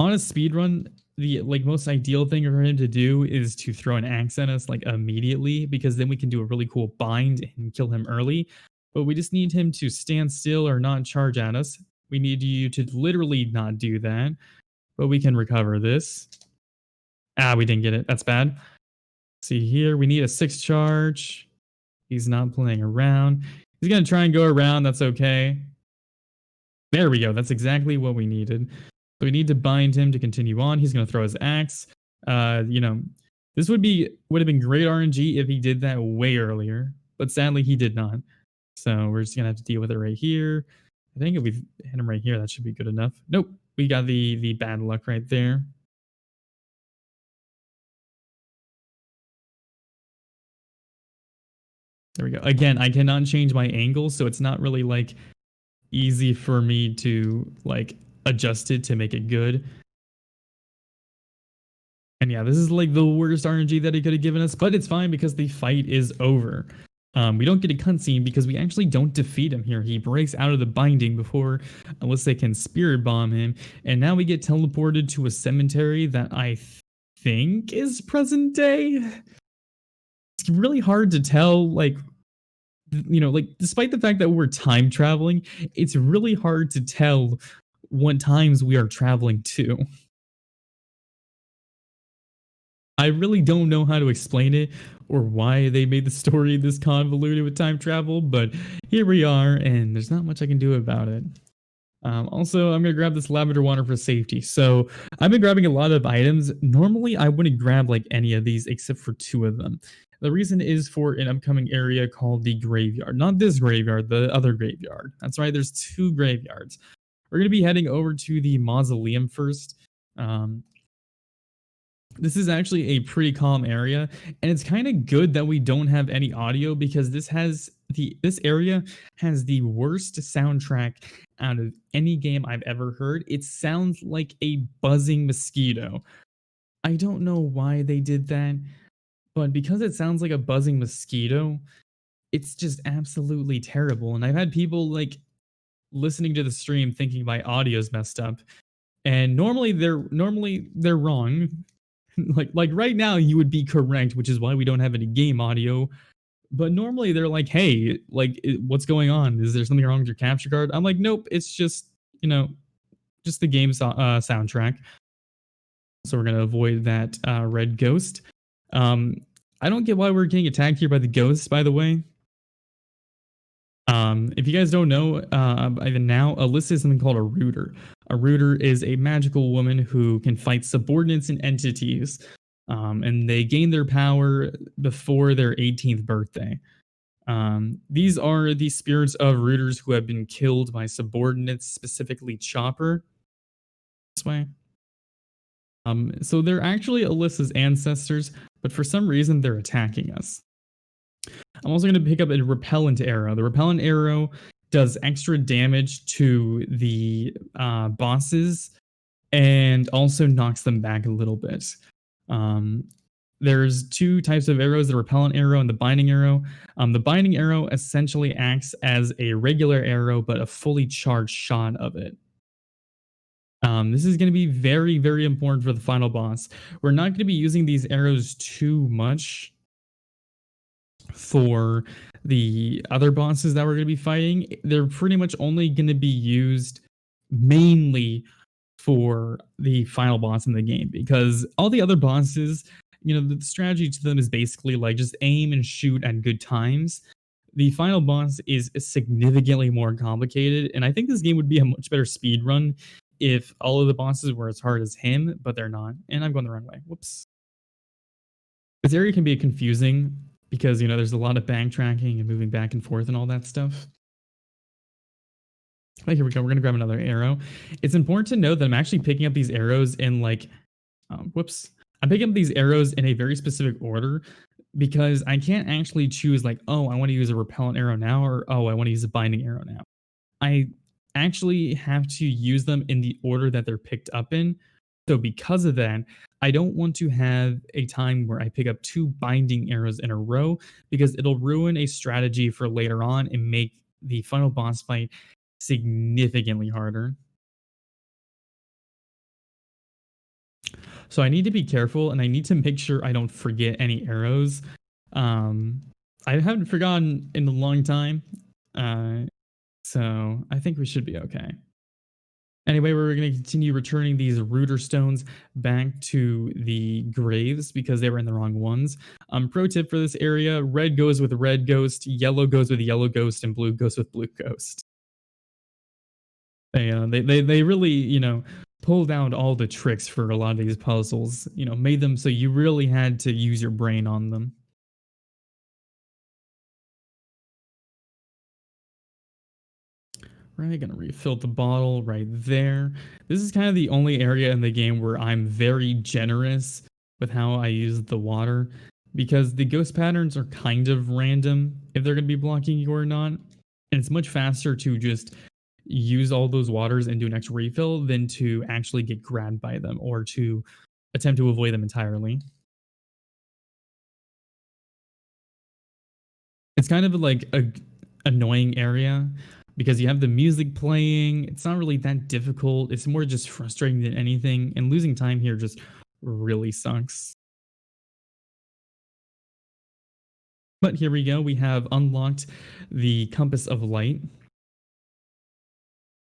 on a speed run, the like most ideal thing for him to do is to throw an axe at us like immediately, because then we can do a really cool bind and kill him early. But we just need him to stand still or not charge at us. We need you to literally not do that, but we can recover this. Ah, we didn't get it. That's bad. See here, we need a 6 charge. He's not playing around. He's going to try and go around. That's okay. There we go. That's exactly what we needed. So we need to bind him to continue on. He's going to throw his axe. You know, this would have been great RNG if he did that way earlier, but sadly he did not. So we're just going to have to deal with it right here. I think if we hit him right here, that should be good enough. Nope. We got the bad luck right there. There we go. Again, I cannot change my angle, so it's not really like easy for me to like adjust it to make it good. And yeah, this is like the worst RNG that he could have given us, but it's fine because the fight is over. We don't get a cutscene because we actually don't defeat him here. He breaks out of the binding before Alyssa can spirit bomb him, and now we get teleported to a cemetery that I think is present day. It's really hard to tell, like, you know, like despite the fact that we're time traveling, it's really hard to tell what times we are traveling to. I really don't know how to explain it or why they made the story this convoluted with time travel, but here we are, and there's not much I can do about it. Also, I'm going to grab this lavender water for safety. So I've been grabbing a lot of items. Normally, I wouldn't grab like any of these except for 2 of them. The reason is for an upcoming area called the graveyard. Not this graveyard, the other graveyard. That's right, there's 2 graveyards. We're going to be heading over to the mausoleum first. This is actually a pretty calm area, and it's kind of good that we don't have any audio because this area has the worst soundtrack out of any game I've ever heard. It sounds like a buzzing mosquito. I don't know why they did that, but because it sounds like a buzzing mosquito, it's just absolutely terrible. And I've had people like listening to the stream thinking my audio's messed up, and normally they're wrong. like right now you would be correct, which is why we don't have any game audio. But normally they're like, hey, like what's going on? Is there something wrong with your capture card? I'm like, nope, it's just, you know, just the game soundtrack. So we're gonna avoid that red ghost. I don't get why we're getting attacked here by the ghosts, by the way. If you guys don't know, even now, Alyssa is something called a rooter. A rooter is a magical woman who can fight subordinates and entities, and they gain their power before their 18th birthday. These are the spirits of rooters who have been killed by subordinates, specifically Chopper. This way. So they're actually Alyssa's ancestors, but for some reason they're attacking us. I'm also going to pick up a repellent arrow. The repellent arrow does extra damage to the bosses and also knocks them back a little bit. There's 2 types of arrows, the repellent arrow and the binding arrow. The binding arrow essentially acts as a regular arrow, but a fully charged shot of it. This is going to be very, very important for the final boss. We're not going to be using these arrows too much for the other bosses that we're going to be fighting. They're pretty much only going to be used mainly for the final boss in the game, because all the other bosses, you know, the strategy to them is basically like just aim and shoot at good times. The final boss is significantly more complicated, and I think this game would be a much better speed run if all of the bosses were as hard as him, but they're not. And I'm going the wrong way. Whoops. This area can be confusing because, you know, there's a lot of backtracking and moving back and forth and all that stuff. Oh, here we go. We're going to grab another arrow. It's important to note that I'm actually picking up these arrows in like, whoops. I'm picking up these arrows in a very specific order because I can't actually choose like, oh, I want to use a repellent arrow now, or oh, I want to use a binding arrow now. I actually have to use them in the order that they're picked up in. So because of that, I don't want to have a time where I pick up 2 binding arrows in a row, because it'll ruin a strategy for later on and make the final boss fight significantly harder. So I need to be careful and I need to make sure I don't forget any arrows. Um, I haven't forgotten in a long time. Uh, so I think we should be okay. Anyway, we're going to continue returning these rooter stones back to the graves because they were in the wrong ones. Pro tip for this area: red goes with red ghost, yellow goes with yellow ghost, and blue goes with blue ghost. They really, pulled out all the tricks for a lot of these puzzles. Made them so you really had to use your brain on them. Right, gonna refill the bottle right there. This is kind of the only area in the game where I'm very generous with how I use the water because the ghost patterns are kind of random if they're gonna be blocking you or not. And it's much faster to just use all those waters and do an extra refill than to actually get grabbed by them or to attempt to avoid them entirely. It's kind of like a annoying area because you have the music playing. It's not really that difficult. It's more just frustrating than anything, and losing time here just really sucks. But here we go. We have unlocked the compass of light.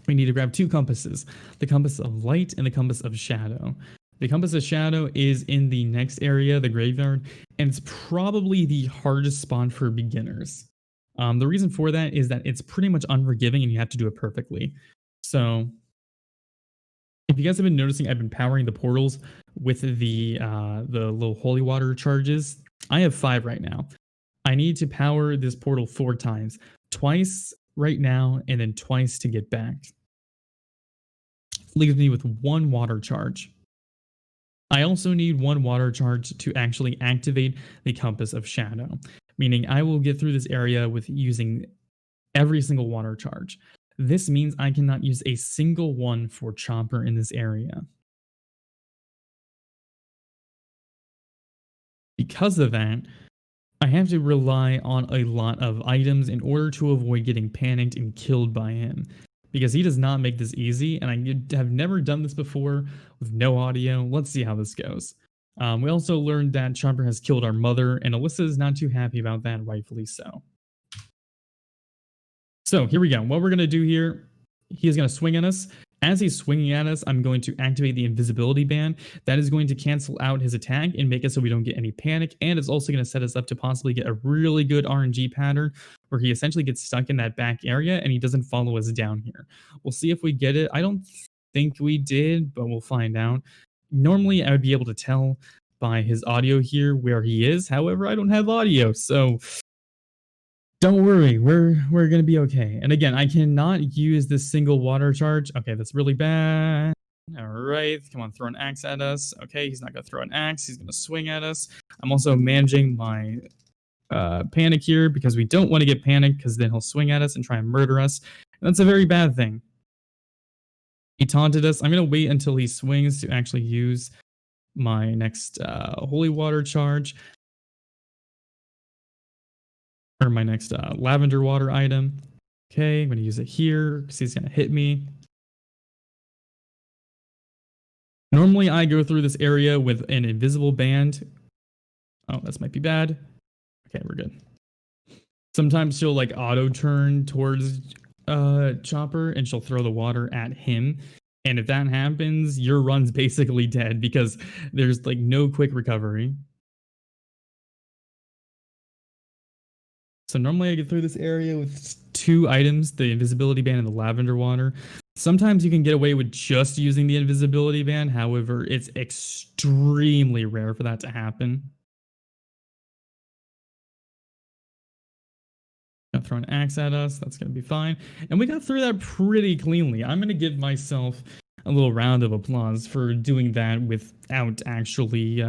We need to grab two compasses, the compass of light and the compass of shadow. The compass of shadow is in the next area, the graveyard, and it's probably the hardest spawn for beginners. The reason for that is that it's pretty much unforgiving and you have to do it perfectly. So, if you guys have been noticing, I've been powering the portals with the little holy water charges. I have 5 right now. I need to power this portal 4 times, twice right now, and then twice to get back. Leaves me with 1 water charge. I also need 1 water charge to actually activate the compass of shadow, meaning I will get through this area with using every single water charge. This means I cannot use a single one for Chopper in this area. Because of that, I have to rely on a lot of items in order to avoid getting panicked and killed by him. Because he does not make this easy, and I have never done this before with no audio. Let's see how this goes. We also learned that Chomper has killed our mother, and Alyssa is not too happy about that, rightfully so. So here we go. What we're going to do here, he is going to swing at us. As he's swinging at us, I'm going to activate the invisibility band. That is going to cancel out his attack and make it so we don't get any panic. And it's also going to set us up to possibly get a really good RNG pattern where he essentially gets stuck in that back area and he doesn't follow us down here. We'll see if we get it. I don't think we did, but we'll find out. Normally, I would be able to tell by his audio here where he is. However, I don't have audio, so don't worry, we're gonna be okay. And again, I cannot use this single water charge. Okay, that's really bad. All right, come on, throw an axe at us. Okay, he's not gonna throw an axe. He's gonna swing at us. I'm also managing my panic here because we don't want to get panicked because then he'll swing at us and try and murder us. And that's a very bad thing. He taunted us. I'm gonna wait until he swings to actually use my next holy water charge. Or my next lavender water item. Okay, I'm going to use it here because he's going to hit me. Normally, I go through this area with an invisible band. Oh, this might be bad. Okay, we're good. Sometimes she'll like auto turn towards Chopper and she'll throw the water at him. And if that happens, your run's basically dead because there's like no quick recovery. So normally I get through this area with 2 items, the invisibility band and the lavender water. Sometimes you can get away with just using the invisibility band. However, it's extremely rare for that to happen. Gonna throw an axe at us. That's going to be fine. And we got through that pretty cleanly. I'm going to give myself a little round of applause for doing that without actually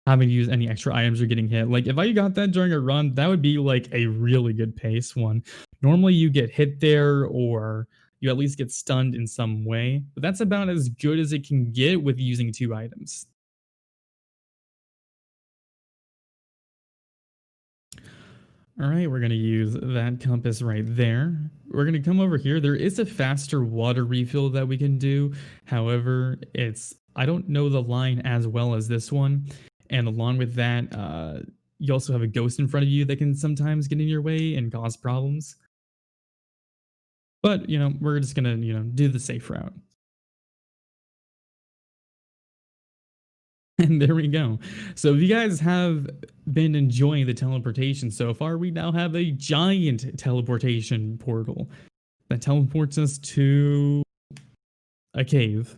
having to use any extra items or getting hit. Like if I got that during a run, that would be like a really good pace one. Normally you get hit there or you at least get stunned in some way, but that's about as good as it can get with using 2 items. All right, we're going to use that compass right there. We're going to come over here. There is a faster water refill that we can do. However, it's I don't know the line as well as this one. And along with that, you also have a ghost in front of you that can sometimes get in your way and cause problems. But, we're just going to, do the safe route. And there we go. So if you guys have been enjoying the teleportation so far, we now have a giant teleportation portal that teleports us to a cave.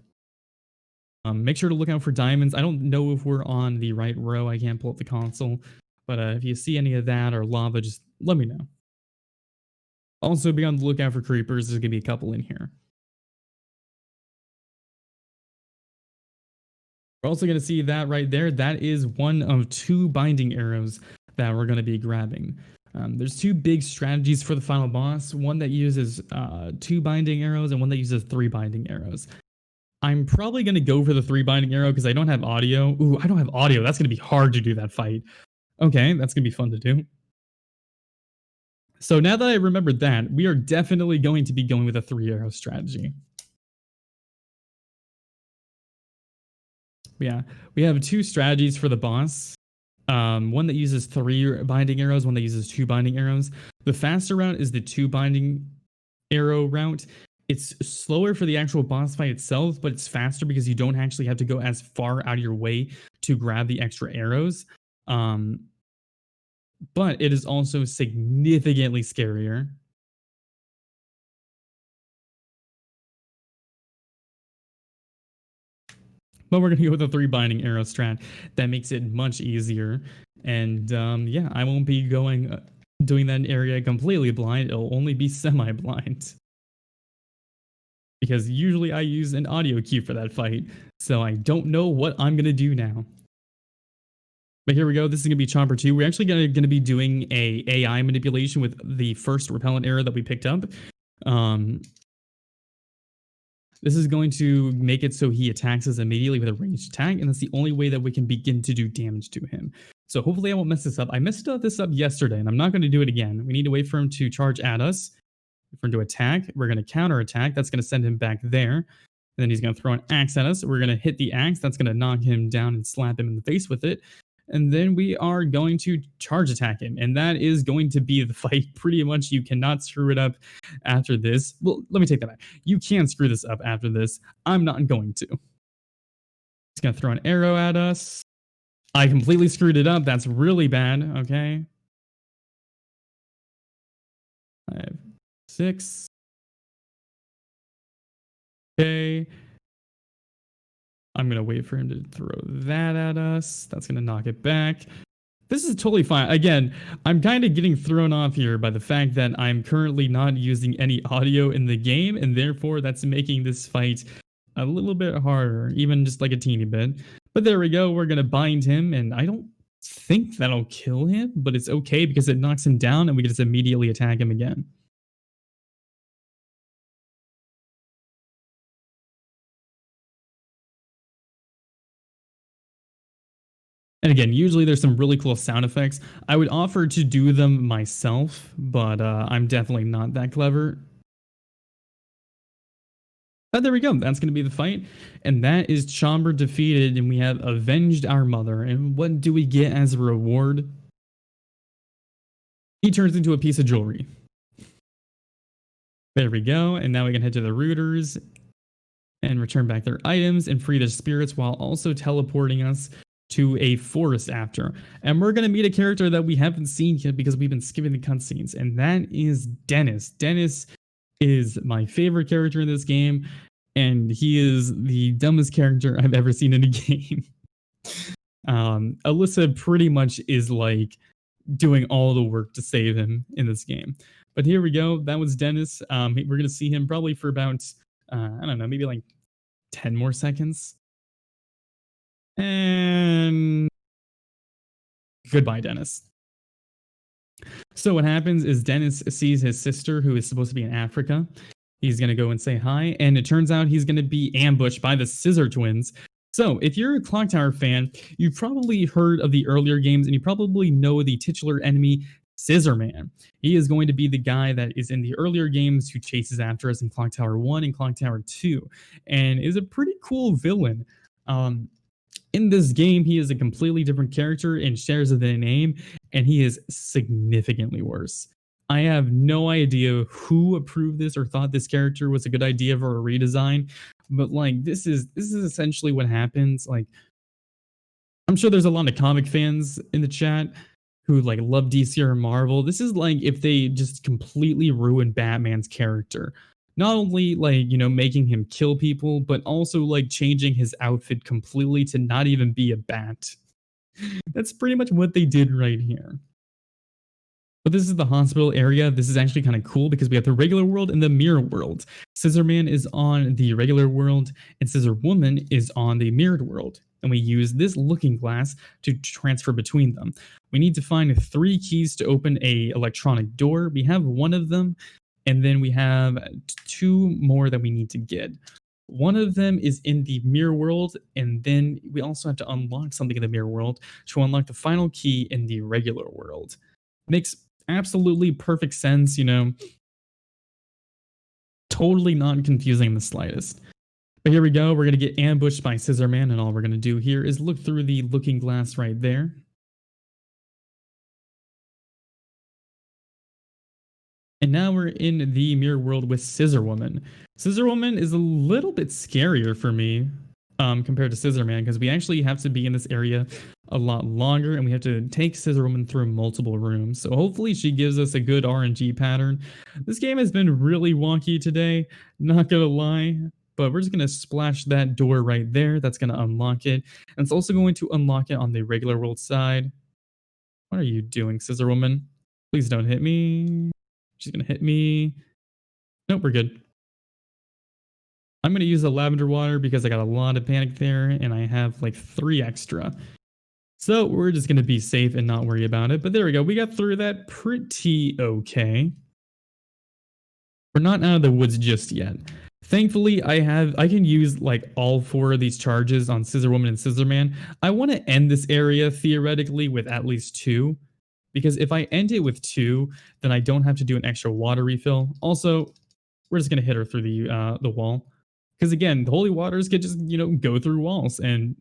Make sure to look out for diamonds. I don't know if we're on the right row. I can't pull up the console. But if you see any of that or lava, just let me know. Also, be on the lookout for creepers. There's going to be a couple in here. We're also going to see that right there. That is one of 2 binding arrows that we're going to be grabbing. There's 2 big strategies for the final boss. One that uses 2 binding arrows and one that uses 3 binding arrows. I'm probably going to go for the 3 binding arrow because I don't have audio. Ooh, I don't have audio. That's going to be hard to do that fight. Okay, that's going to be fun to do. So now that I remembered that, we are definitely going to be going with a 3 arrow strategy. Yeah, we have 2 strategies for the boss. One that uses 3 binding arrows, one that uses 2 binding arrows. The faster route is the 2 binding arrow route. It's slower for the actual boss fight itself, but it's faster because you don't actually have to go as far out of your way to grab the extra arrows. But it is also significantly scarier. But we're going to go with a 3 binding arrow strat. That makes it much easier. And yeah, I won't be doing that area completely blind. It'll only be semi-blind. Because usually I use an audio cue for that fight. So I don't know what I'm going to do now. But here we go. This is going to be Chomper 2. We're actually going to be doing a AI manipulation with the first repellent arrow that we picked up. This is going to make it so he attacks us immediately with a ranged attack, and that's the only way that we can begin to do damage to him. So hopefully I won't mess this up. I messed this up yesterday, and I'm not going to do it again. We need to wait for him to charge at us. For him to attack, we're going to counter attack. That's going to send him back there. And then he's going to throw an axe at us. We're going to hit the axe. That's going to knock him down and slap him in the face with it. And then we are going to charge attack him. And that is going to be the fight. Pretty much you cannot screw it up after this. Well, let me take that back. You can screw this up after this. I'm not going to. He's going to throw an arrow at us. I completely screwed it up. That's really bad. Okay. 5, 6. Okay. I'm going to wait for him to throw that at us. That's going to knock it back. This is totally fine. Again, I'm kind of getting thrown off here by the fact that I'm currently not using any audio in the game, and therefore that's making this fight a little bit harder, even just like a teeny bit. But there we go. We're going to bind him, and I don't think that'll kill him, but it's okay because it knocks him down, and we can just immediately attack him again. And again, usually there's some really cool sound effects. I would offer to do them myself, but I'm definitely not that clever. But there we go. That's going to be the fight. And that is Chomper defeated, and we have avenged our mother. And what do we get as a reward? He turns into a piece of jewelry. There we go. And now we can head to the rooters and return back their items and free their spirits while also teleporting us to a forest after. And we're going to meet a character that we haven't seen yet because we've been skipping the cutscenes, and that is Dennis. Dennis is my favorite character in this game, and he is the dumbest character I've ever seen in a game. Alyssa pretty much is like doing all the work to save him in this game. But here we go. That was Dennis. We're going to see him probably for about, I don't know, maybe like 10 more seconds. And goodbye, Dennis. So what happens is Dennis sees his sister, who is supposed to be in Africa. He's going to go and say hi, and it turns out he's going to be ambushed by the Scissor Twins. So if you're a Clock Tower fan, you've probably heard of the earlier games, and you probably know the titular enemy, Scissor Man. He is going to be the guy that is in the earlier games who chases after us in Clock Tower 1 and Clock Tower 2, and is a pretty cool villain. In this game, he is a completely different character and shares the name, and he is significantly worse. I have no idea who approved this or thought this character was a good idea for a redesign, but like this is essentially what happens. Like I'm sure there's a lot of comic fans in the chat who like love DC or Marvel. This is like if they just completely ruin Batman's character. Not only like, making him kill people, but also like changing his outfit completely to not even be a bat. That's pretty much what they did right here. But this is the hospital area. This is actually kind of cool because we have the regular world and the mirror world. Scissor Man is on the regular world and Scissor Woman is on the mirrored world. And we use this looking glass to transfer between them. We need to find 3 keys to open a electronic door. We have one of them, and then we have 2 more that we need to get. One of them is in the mirror world, and then we also have to unlock something in the mirror world to unlock the final key in the regular world. Makes absolutely perfect sense, totally not confusing in the slightest. But here we go. We're going to get ambushed by Scissor Man, and all we're going to do here is look through the looking glass right there. And now we're in the mirror world with Scissor Woman. Scissor Woman is a little bit scarier for me compared to Scissor Man, because we actually have to be in this area a lot longer, and we have to take Scissor Woman through multiple rooms. So hopefully she gives us a good RNG pattern. This game has been really wonky today, not gonna lie. But we're just going to splash that door right there. That's going to unlock it. And it's also going to unlock it on the regular world side. What are you doing, Scissor Woman? Please don't hit me. She's going to hit me. Nope, we're good. I'm going to use the lavender water because I got a lot of panic there, and I have like 3 extra. So we're just going to be safe and not worry about it. But there we go. We got through that pretty okay. We're not out of the woods just yet. Thankfully, I can use like all 4 of these charges on Scissor Woman and Scissor Man. I want to end this area theoretically with at least 2, because if I end it with 2, then I don't have to do an extra water refill. Also, we're just gonna hit her through the wall, because again, the holy waters could just go through walls, and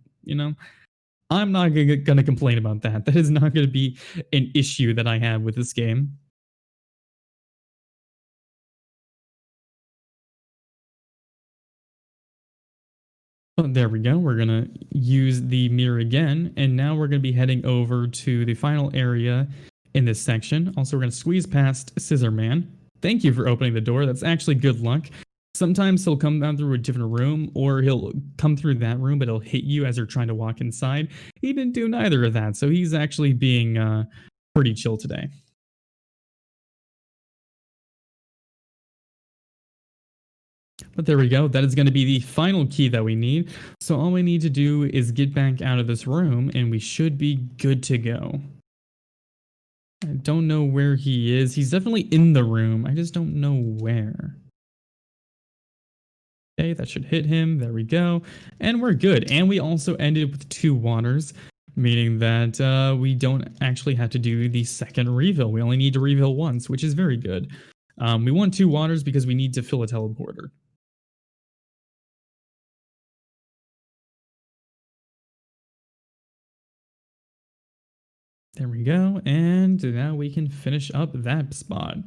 I'm not gonna complain about that. That is not gonna be an issue that I have with this game. Oh, there we go. We're going to use the mirror again. And now we're going to be heading over to the final area in this section. Also, we're going to squeeze past Scissor Man. Thank you for opening the door. That's actually good luck. Sometimes he'll come down through a different room, or he'll come through that room, but he'll hit you as you're trying to walk inside. He didn't do neither of that. So he's actually being pretty chill today. But there we go. That is going to be the final key that we need. So all we need to do is get back out of this room, and we should be good to go. I don't know where he is. He's definitely in the room. I just don't know where. Okay, that should hit him. There we go. And we're good. And we also ended with 2 waters, meaning that we don't actually have to do the second refill. We only need to refill once, which is very good. We want 2 waters because we need to fill a teleporter. There we go, and now we can finish up that spot.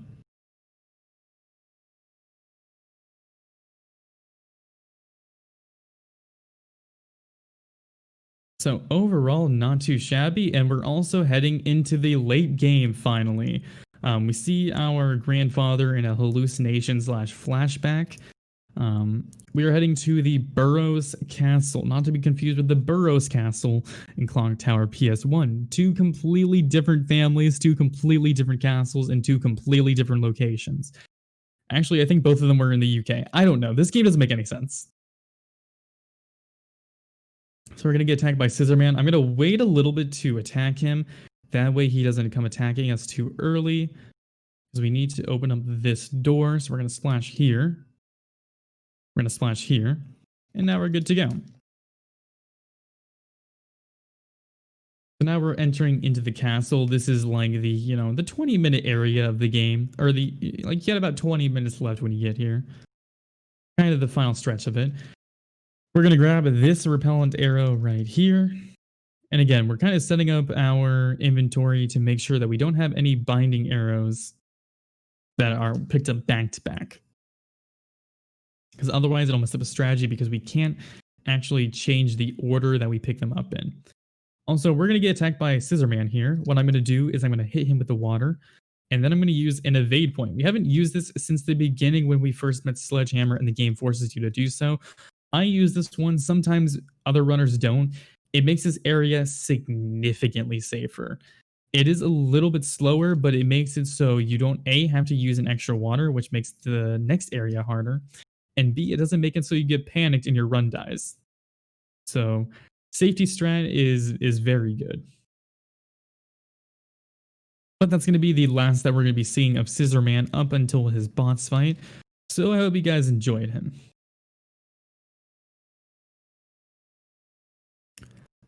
So overall, not too shabby, and we're also heading into the late game finally. We see our grandfather in a hallucination/flashback. We are heading to the Burrows Castle, not to be confused with the Burrows Castle in Clock Tower PS1. 2 completely different families, 2 completely different castles, and 2 completely different locations. Actually, I think both of them were in the UK. I don't know. This game doesn't make any sense. So we're going to get attacked by Scissor Man. I'm going to wait a little bit to attack him. That way he doesn't come attacking us too early, because we need to open up this door. So we're going to splash here. We're going to splash here, and now we're good to go. So now we're entering into the castle. This is like the, the 20-minute area of the game, or you get about 20 minutes left when you get here. Kind of the final stretch of it. We're going to grab this repellent arrow right here. And again, we're kind of setting up our inventory to make sure that we don't have any binding arrows that are picked up back to back. Because otherwise it'll mess up a strategy because we can't actually change the order that we pick them up in. Also, we're going to get attacked by Scissor Man here. What I'm going to do is I'm going to hit him with the water, and then I'm going to use an evade point. We haven't used this since the beginning when we first met Sledgehammer and the game forces you to do so. I use this one. Sometimes other runners don't. It makes this area significantly safer. It is a little bit slower, but it makes it so you don't A, have to use an extra water, which makes the next area harder, and B, it doesn't make it so you get panicked and your run dies. So safety strat is very good. But that's going to be the last that we're going to be seeing of Scissor Man up until his boss fight. So I hope you guys enjoyed him.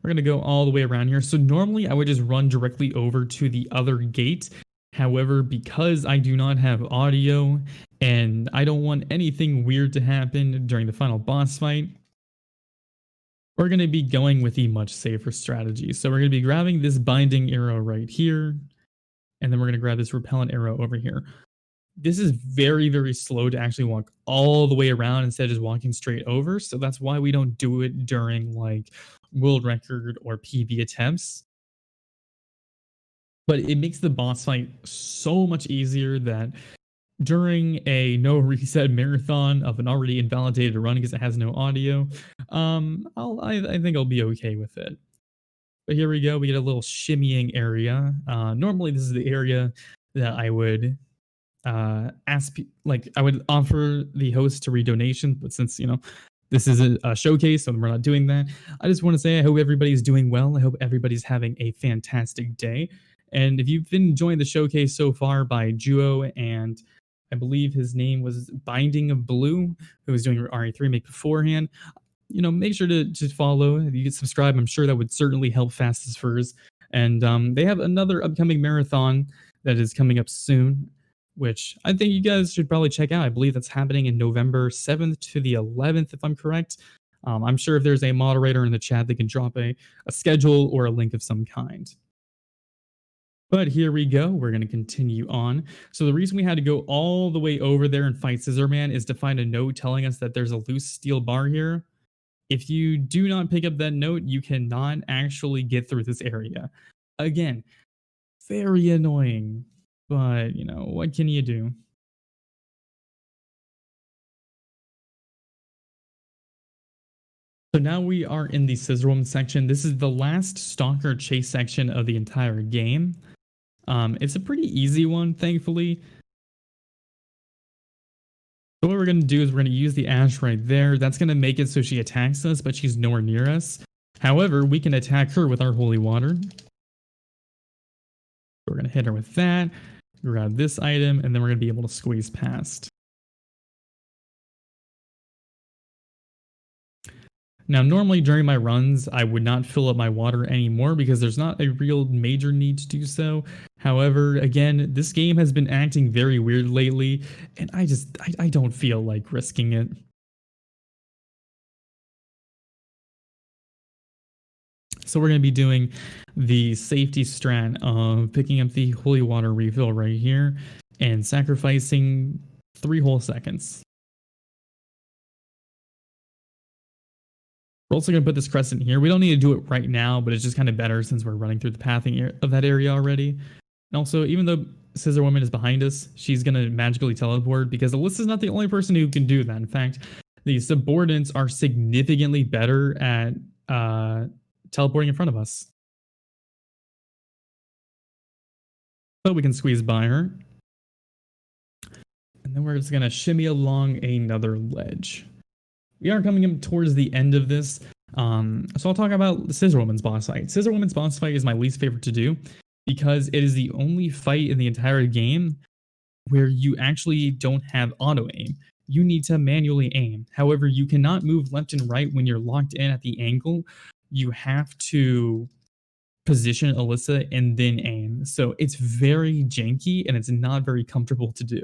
We're going to go all the way around here. So normally I would just run directly over to the other gate. However, because I do not have audio and I don't want anything weird to happen during the final boss fight, we're going to be going with the much safer strategy. So we're going to be grabbing this binding arrow right here, and then we're going to grab this repellent arrow over here. This is very, very slow to actually walk all the way around instead of just walking straight over. So that's why we don't do it during like world record or PB attempts. But it makes the boss fight so much easier that during a no reset marathon of an already invalidated run because it has no audio, I think I'll be okay with it. But here we go. We get a little shimmying area. Normally, this is the area that I would I would offer the host to read donations, but since this is a showcase, so we're not doing that. I just want to say I hope everybody's doing well. I hope everybody's having a fantastic day. And if you've been enjoying the showcase so far by Juo, and I believe his name was Binding of Blue, who was doing RE3 make beforehand, make sure to follow. If you could subscribe, I'm sure that would certainly help Fastest Furs. And they have another upcoming marathon that is coming up soon, which I think you guys should probably check out. I believe that's happening in November 7th to the 11th, if I'm correct. I'm sure if there's a moderator in the chat, they can drop a schedule or a link of some kind. But here we go. We're going to continue on. So the reason we had to go all the way over there and fight Scissor Man is to find a note telling us that there's a loose steel bar here. If you do not pick up that note, you cannot actually get through this area. Again, very annoying, but what can you do? So now we are in the Scissor Woman section. This is the last stalker chase section of the entire game. It's a pretty easy one, thankfully. So what we're going to do is we're going to use the ash right there. That's going to make it so she attacks us, but she's nowhere near us. However, we can attack her with our holy water. We're going to hit her with that, grab this item, and then we're going to be able to squeeze past. Now, normally during my runs, I would not fill up my water anymore because there's not a real major need to do so. However, again, this game has been acting very weird lately, and I don't feel like risking it. So we're going to be doing the safety strat of picking up the holy water refill right here and sacrificing 3 whole seconds. We're also going to put this crescent here. We don't need to do it right now, but it's just kind of better since we're running through the pathing of that area already. And also, even though Scissor Woman is behind us, she's going to magically teleport because Alyssa's not the only person who can do that. In fact, the subordinates are significantly better at teleporting in front of us. So we can squeeze by her. And then we're just going to shimmy along another ledge. We are coming up towards the end of this, so I'll talk about the Scissor Woman's boss fight. Scissor Woman's boss fight is my least favorite to do because it is the only fight in the entire game where you actually don't have auto aim. You need to manually aim. However, you cannot move left and right when you're locked in at the angle. You have to position Alyssa and then aim. So it's very janky and it's not very comfortable to do.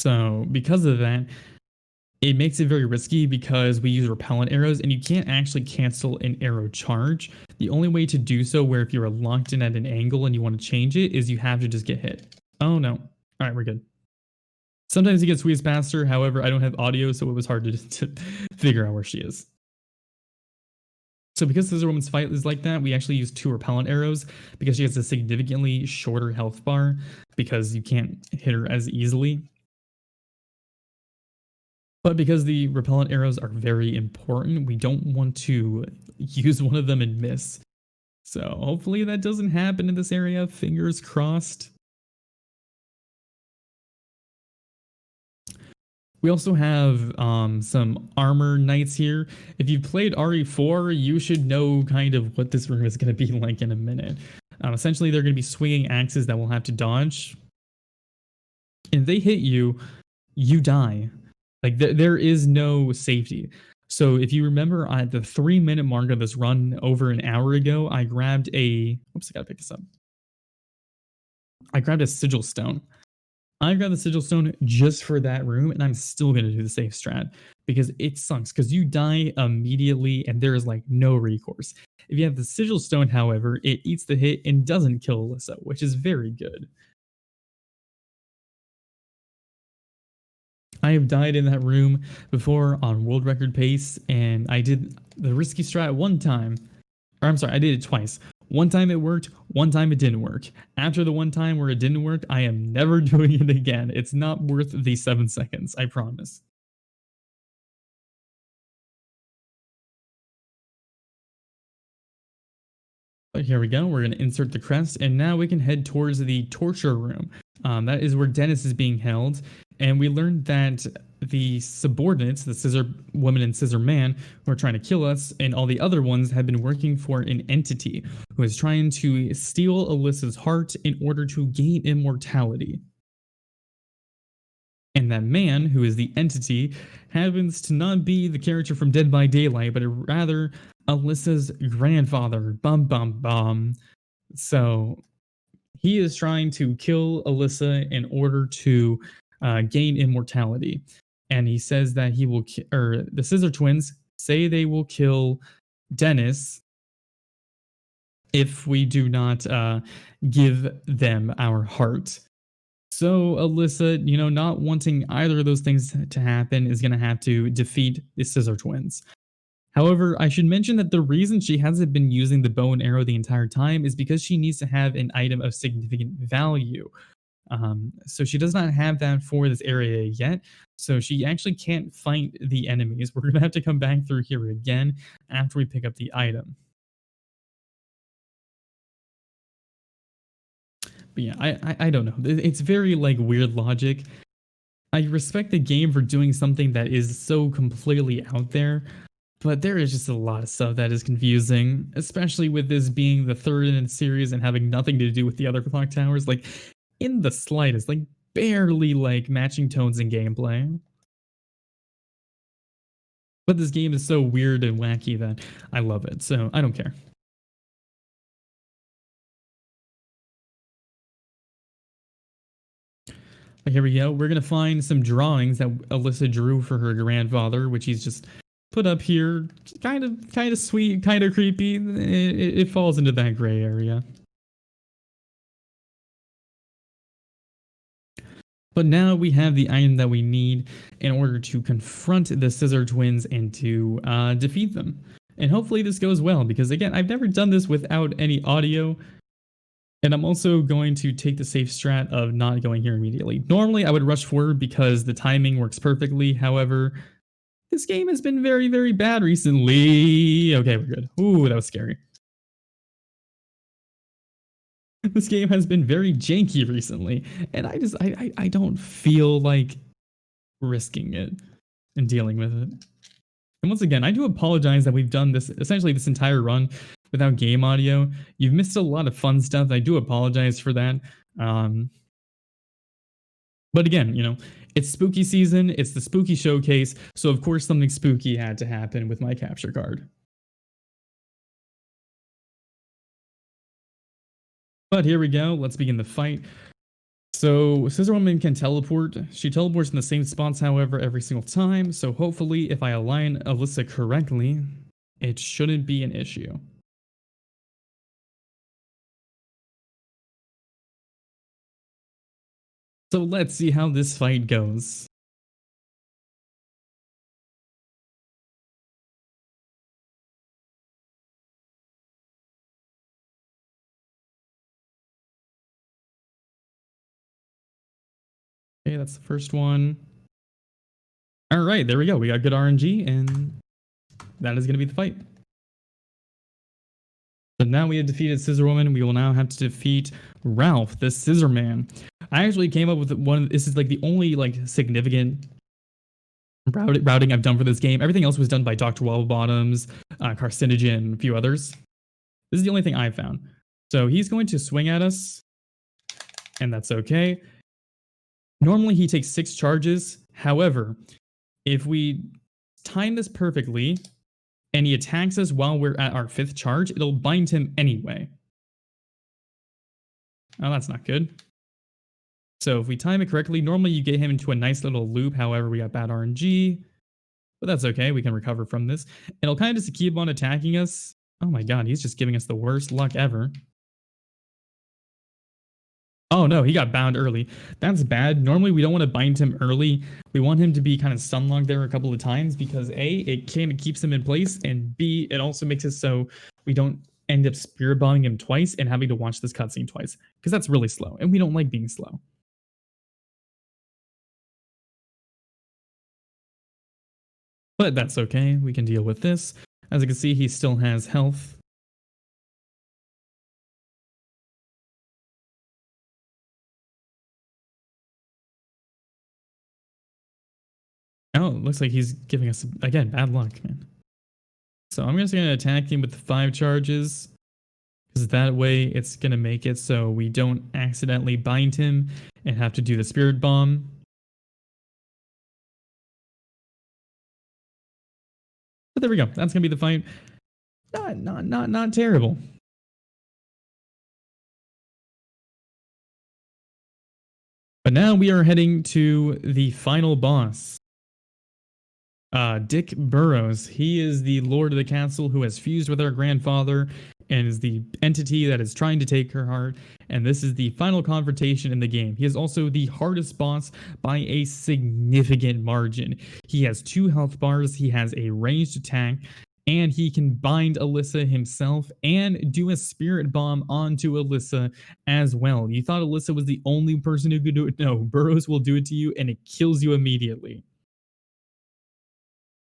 So because of that, it makes it very risky because we use repellent arrows and you can't actually cancel an arrow charge. The only way to do so, where if you're locked in at an angle and you want to change it, is you have to just get hit. Oh no. All right, we're good. Sometimes he gets squeezed faster. However, I don't have audio, so it was hard to figure out where she is. So because Scissor Woman's fight is like that, we actually use 2 repellent arrows because she has a significantly shorter health bar because you can't hit her as easily. But because the repellent arrows are very important, we don't want to use one of them and miss. So hopefully that doesn't happen in this area. Fingers crossed. We also have some armor knights here. If you've played RE4, you should know kind of what this room is going to be like in a minute. Essentially, they're going to be swinging axes that we'll have to dodge. And if they hit you, you die. Like, there is no safety. So if you remember at the 3-minute mark of this run over an hour ago, I grabbed a... Oops, I gotta pick this up. I grabbed a sigil stone. I got the sigil stone just for that room, and I'm still going to do the safe strat because it sucks because you die immediately and there is like no recourse. If you have the sigil stone, however, it eats the hit and doesn't kill Alyssa, which is very good. I have died in that room before on world record pace, and I did the risky strat one time. Or I'm sorry, I did it twice. One time it worked, one time it didn't work. After the one time where it didn't work, I am never doing it again. It's not worth the 7 seconds, I promise. But here we go. We're going to insert the crest, and now we can head towards the torture room. That is where Dennis is being held, and we learned that the subordinates, the Scissor Woman and Scissor Man, who are trying to kill us, and all the other ones have been working for an entity who is trying to steal Alyssa's heart in order to gain immortality. And that man, who is the entity, happens to not be the character from Dead by Daylight, but rather Alyssa's grandfather. Bum bum bum. So he is trying to kill Alyssa in order to gain immortality. And he says that he will, or the Scissor Twins say they will kill Dennis if we do not give them our heart. So Alyssa, not wanting either of those things to happen, is going to have to defeat the Scissor Twins. However, I should mention that the reason she hasn't been using the bow and arrow the entire time is because she needs to have an item of significant value. So she does not have that for this area yet. So she actually can't fight the enemies. We're going to have to come back through here again after we pick up the item. But yeah, I don't know. It's very like weird logic. I respect the game for doing something that is so completely out there, but there is just a lot of stuff that is confusing, especially with this being the third in the series and having nothing to do with the other clock towers. Like, in the slightest, like barely like matching tones in gameplay. But this game is so weird and wacky that I love it, so I don't care. But here we go. We're gonna find some drawings that Alyssa drew for her grandfather, which he's just put up here. Kind of sweet, kind of creepy. It falls into that gray area. But now we have the item that we need in order to confront the Scissor Twins and to defeat them. And hopefully this goes well, because again, I've never done this without any audio. And I'm also going to take the safe strat of not going here immediately. Normally, I would rush forward because the timing works perfectly. However, this game has been very, very bad recently. Okay, we're good. Ooh, that was scary. This game has been very janky recently, and I don't feel like risking it and dealing with it. And once again, I do apologize that we've done this, essentially this entire run without game audio. You've missed a lot of fun stuff. I do apologize for that. But again, it's spooky season. It's the spooky showcase. So of course something spooky had to happen with my capture card. But here we go. Let's begin the fight. So Scissor Woman can teleport. She teleports in the same spots, however, every single time. So hopefully, if I align Alyssa correctly, it shouldn't be an issue. So let's see how this fight goes. Okay, that's the first one. All right, there we go. We got good RNG, and that is going to be the fight. So now we have defeated Scissor Woman. We will now have to defeat Ralph, the Scissor Man. I actually came up with one. This is like the only like significant routing I've done for this game. Everything else was done by Dr. Wobblebottoms, Carcinogen, and a few others. This is the only thing I've found. So he's going to swing at us, and that's okay. Normally he takes 6 charges. However, if we time this perfectly and he attacks us while we're at our 5th charge, it'll bind him anyway. Oh, that's not good. So if we time it correctly, normally you get him into a nice little loop. However, we got bad RNG, but that's okay. We can recover from this. And it'll kind of just keep on attacking us. Oh my god, he's just giving us the worst luck ever. Oh no, he got bound early. That's bad. Normally we don't want to bind him early. We want him to be kind of stunlocked there a couple of times because A, it kind of keeps him in place, and B, it also makes it so we don't end up spirit bombing him twice and having to watch this cutscene twice, because that's really slow, and we don't like being slow. But that's okay. We can deal with this. As you can see, he still has health. Oh, it looks like he's giving us, again, bad luck, man. So I'm just going to attack him with 5 charges, because that way it's going to make it so we don't accidentally bind him and have to do the spirit bomb. But there we go. That's going to be the fight. Not terrible. But now we are heading to the final boss. Dick Burrows. He is the Lord of the Castle who has fused with our grandfather and is the entity that is trying to take her heart. And this is the final confrontation in the game. He is also the hardest boss by a significant margin. He has 2 health bars, he has a ranged attack, and he can bind Alyssa himself and do a spirit bomb onto Alyssa as well. You thought Alyssa was the only person who could do it? No, Burrows will do it to you and it kills you immediately.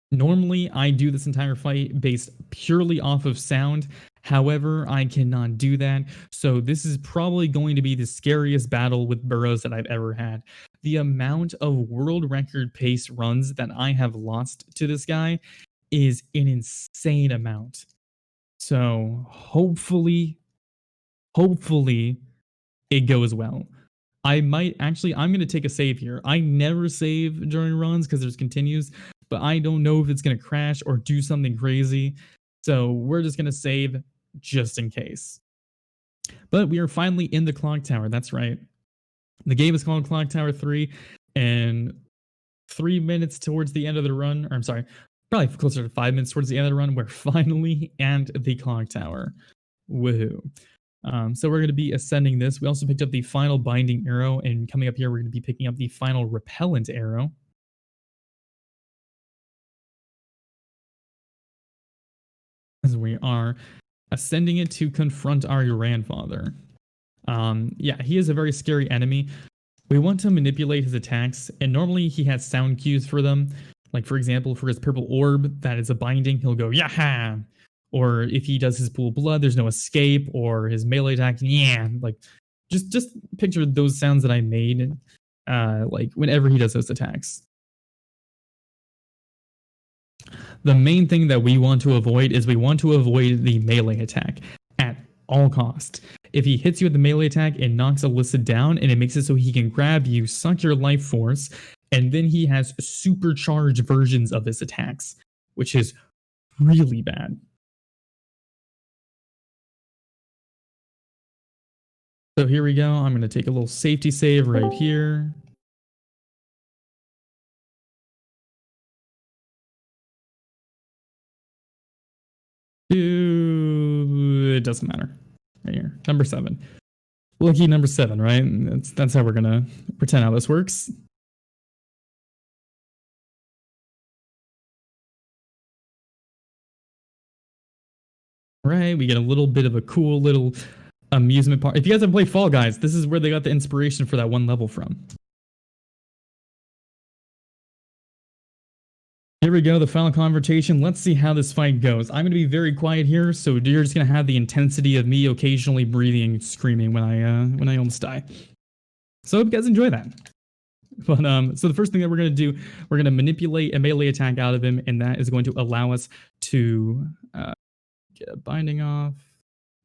Normally, I do this entire fight based purely off of sound. However, I cannot do that. So this is probably going to be the scariest battle with Burrows that I've ever had. The amount of world record pace runs that I have lost to this guy is an insane amount. So hopefully it goes well. I'm going to take a save here. I never save during runs because there's continues, but I don't know if it's going to crash or do something crazy. So we're just going to save just in case. But we are finally in the clock tower. That's right. The game is called Clock Tower 3, and 3 minutes towards the end of the run, or I'm sorry, probably closer to 5 minutes towards the end of the run, we're finally at the clock tower. Woohoo. So we're going to be ascending this. We also picked up the final binding arrow, and coming up here, we're going to be picking up the final repellent arrow. As we are ascending it to confront our grandfather. Yeah, he is a very scary enemy. We want to manipulate his attacks, and normally he has sound cues for them. Like, for example, for his purple orb, that is a binding, he'll go, yaha! Or if he does his pool of blood, there's no escape, or his melee attack, yeah, like, just picture those sounds that I made, like, whenever he does those attacks. The main thing that we want to avoid is we want to avoid the melee attack at all costs. If he hits you with the melee attack, it knocks Alyssa down, and it makes it so he can grab you, suck your life force, and then he has supercharged versions of his attacks, which is really bad. So here we go. I'm going to take a little safety save right here. It doesn't matter. Right here. Number 7. Lucky number 7, right? That's how we're going to pretend how this works. Right, we get a little bit of a cool little amusement park. If you guys have played Fall Guys, this is where they got the inspiration for that one level from. Here we go, the final confrontation. Let's see how this fight goes. I'm going to be very quiet here, so you're just going to have the intensity of me occasionally breathing and screaming when I almost die. So I hope you guys enjoy that. But so the first thing that we're going to do, we're going to manipulate a melee attack out of him, and that is going to allow us to get a binding off.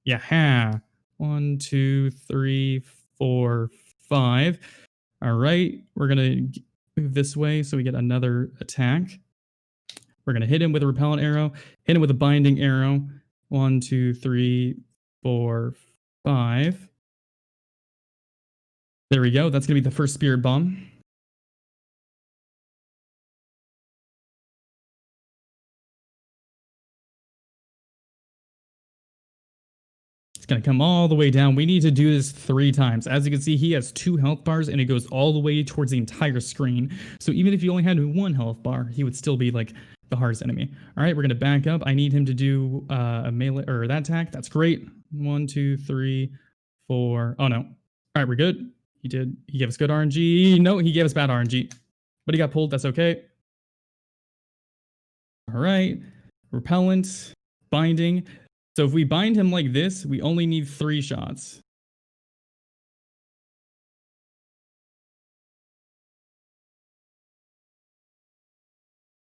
Yeah, 1, 2, 3, 4, 5. All right, we're gonna move this way so we get another attack. We're gonna hit him with a repellent arrow, hit him with a binding arrow. 1, 2, 3, 4, 5. There we go. That's gonna be the first spirit bomb. It's going to come all the way down. We need to do this 3 times. As you can see, he has 2 health bars and it goes all the way towards the entire screen. So even if you only had 1 health bar, he would still be like the hardest enemy. All right, we're going to back up. I need him to do a melee or that attack. That's great. 1, 2, 3, 4. Oh no. All right, we're good. He gave us good RNG. No, he gave us bad RNG. But he got pulled. That's okay. All right. Repellent, binding. So if we bind him like this, we only need 3 shots.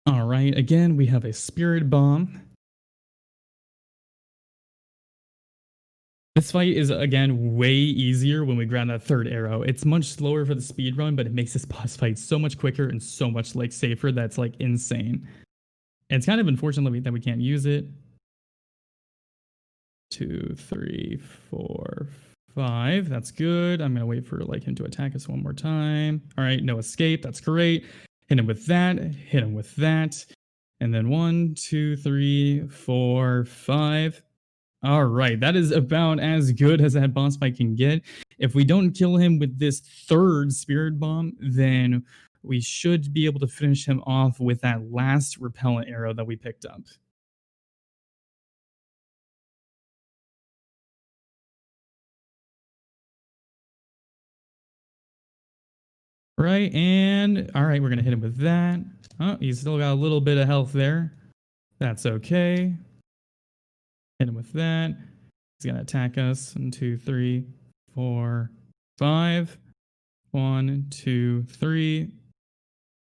All right, again, we have a spirit bomb. This fight is, again, way easier when we grab that 3rd arrow. It's much slower for the speed run, but it makes this boss fight so much quicker and so much like safer. That's like insane. And it's kind of unfortunate that we can't use it. 2, 3, 4, 5. That's good. I'm gonna wait for like him to attack us one more time. All right, no escape. That's great. Hit him with that. Hit him with that. And then 1, 2, 3, 4, 5. All right, that is about as good as that boss fight can get. If we don't kill him with this 3rd spirit bomb, then we should be able to finish him off with that last repellent arrow that we picked up. Right, and all right, we're gonna hit him with that. Oh, he's still got a little bit of health there. That's okay. Hit him with that. He's gonna attack us. 1, 2, 3, 4, 5. 1, 2, 3.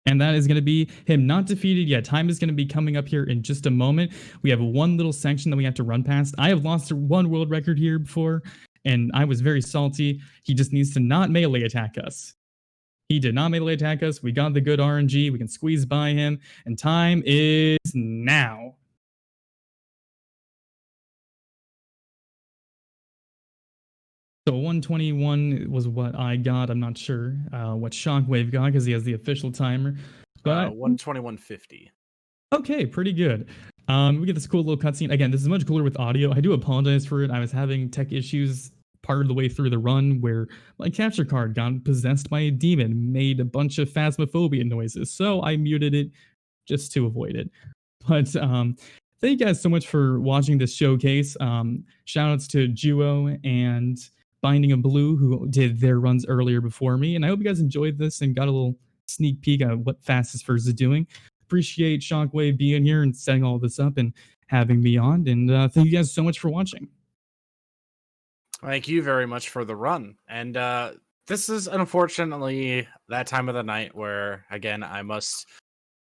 And that is going to be him not defeated yet. Time is going to be coming up here in just a moment. We have one little section that we have to run past. I have lost 1 world record here before, and I was very salty. He just needs to not melee attack us. He did not melee attack us. We got the good RNG. We can squeeze by him, and time is now. So 121 was what I got. I'm not sure what Shockwave got because he has the official timer. But 121.50. Okay, pretty good. We get this cool little cutscene. Again, this is much cooler with audio. I do apologize for it. I was having tech issues part of the way through the run where my capture card got possessed by a demon, made a bunch of phasmophobia noises. So I muted it just to avoid it. But thank you guys so much for watching this showcase. Shoutouts to Juo and Binding of Blue, who did their runs earlier before me. And I hope you guys enjoyed this and got a little sneak peek at what Fastest First is doing. Appreciate Shockwave being here and setting all this up and having me on. And thank you guys so much for watching. Thank you very much for the run. And this is unfortunately that time of the night where, again, I must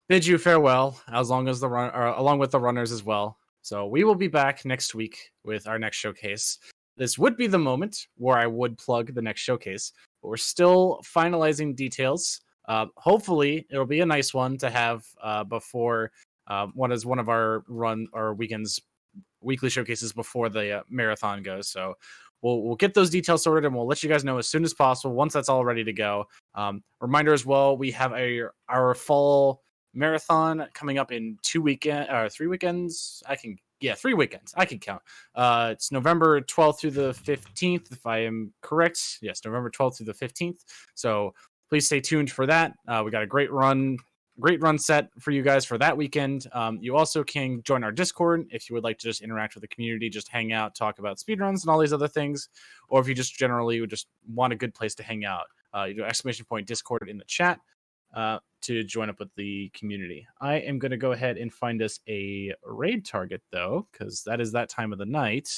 bid you farewell, as long as along with the runners as well. So we will be back next week with our next showcase. This would be the moment where I would plug the next showcase, but we're still finalizing details. Hopefully, it'll be a nice one to have before one of our weekly showcases before the marathon goes. So we'll get those details sorted, and we'll let you guys know as soon as possible once that's all ready to go. Reminder as well, we have our fall marathon coming up in 3 weekends. 3 weekends. I can count. It's November 12th through the 15th, if I am correct. Yes, November 12th through the 15th. So please stay tuned for that. We got a great run set for you guys for that weekend. You also can join our Discord if you would like to just interact with the community, just hang out, talk about speedruns and all these other things, or if you just generally would just want a good place to hang out. You do !Discord in the chat to join up with the community. I am going to go ahead and find us a raid target, though, because that is that time of the night.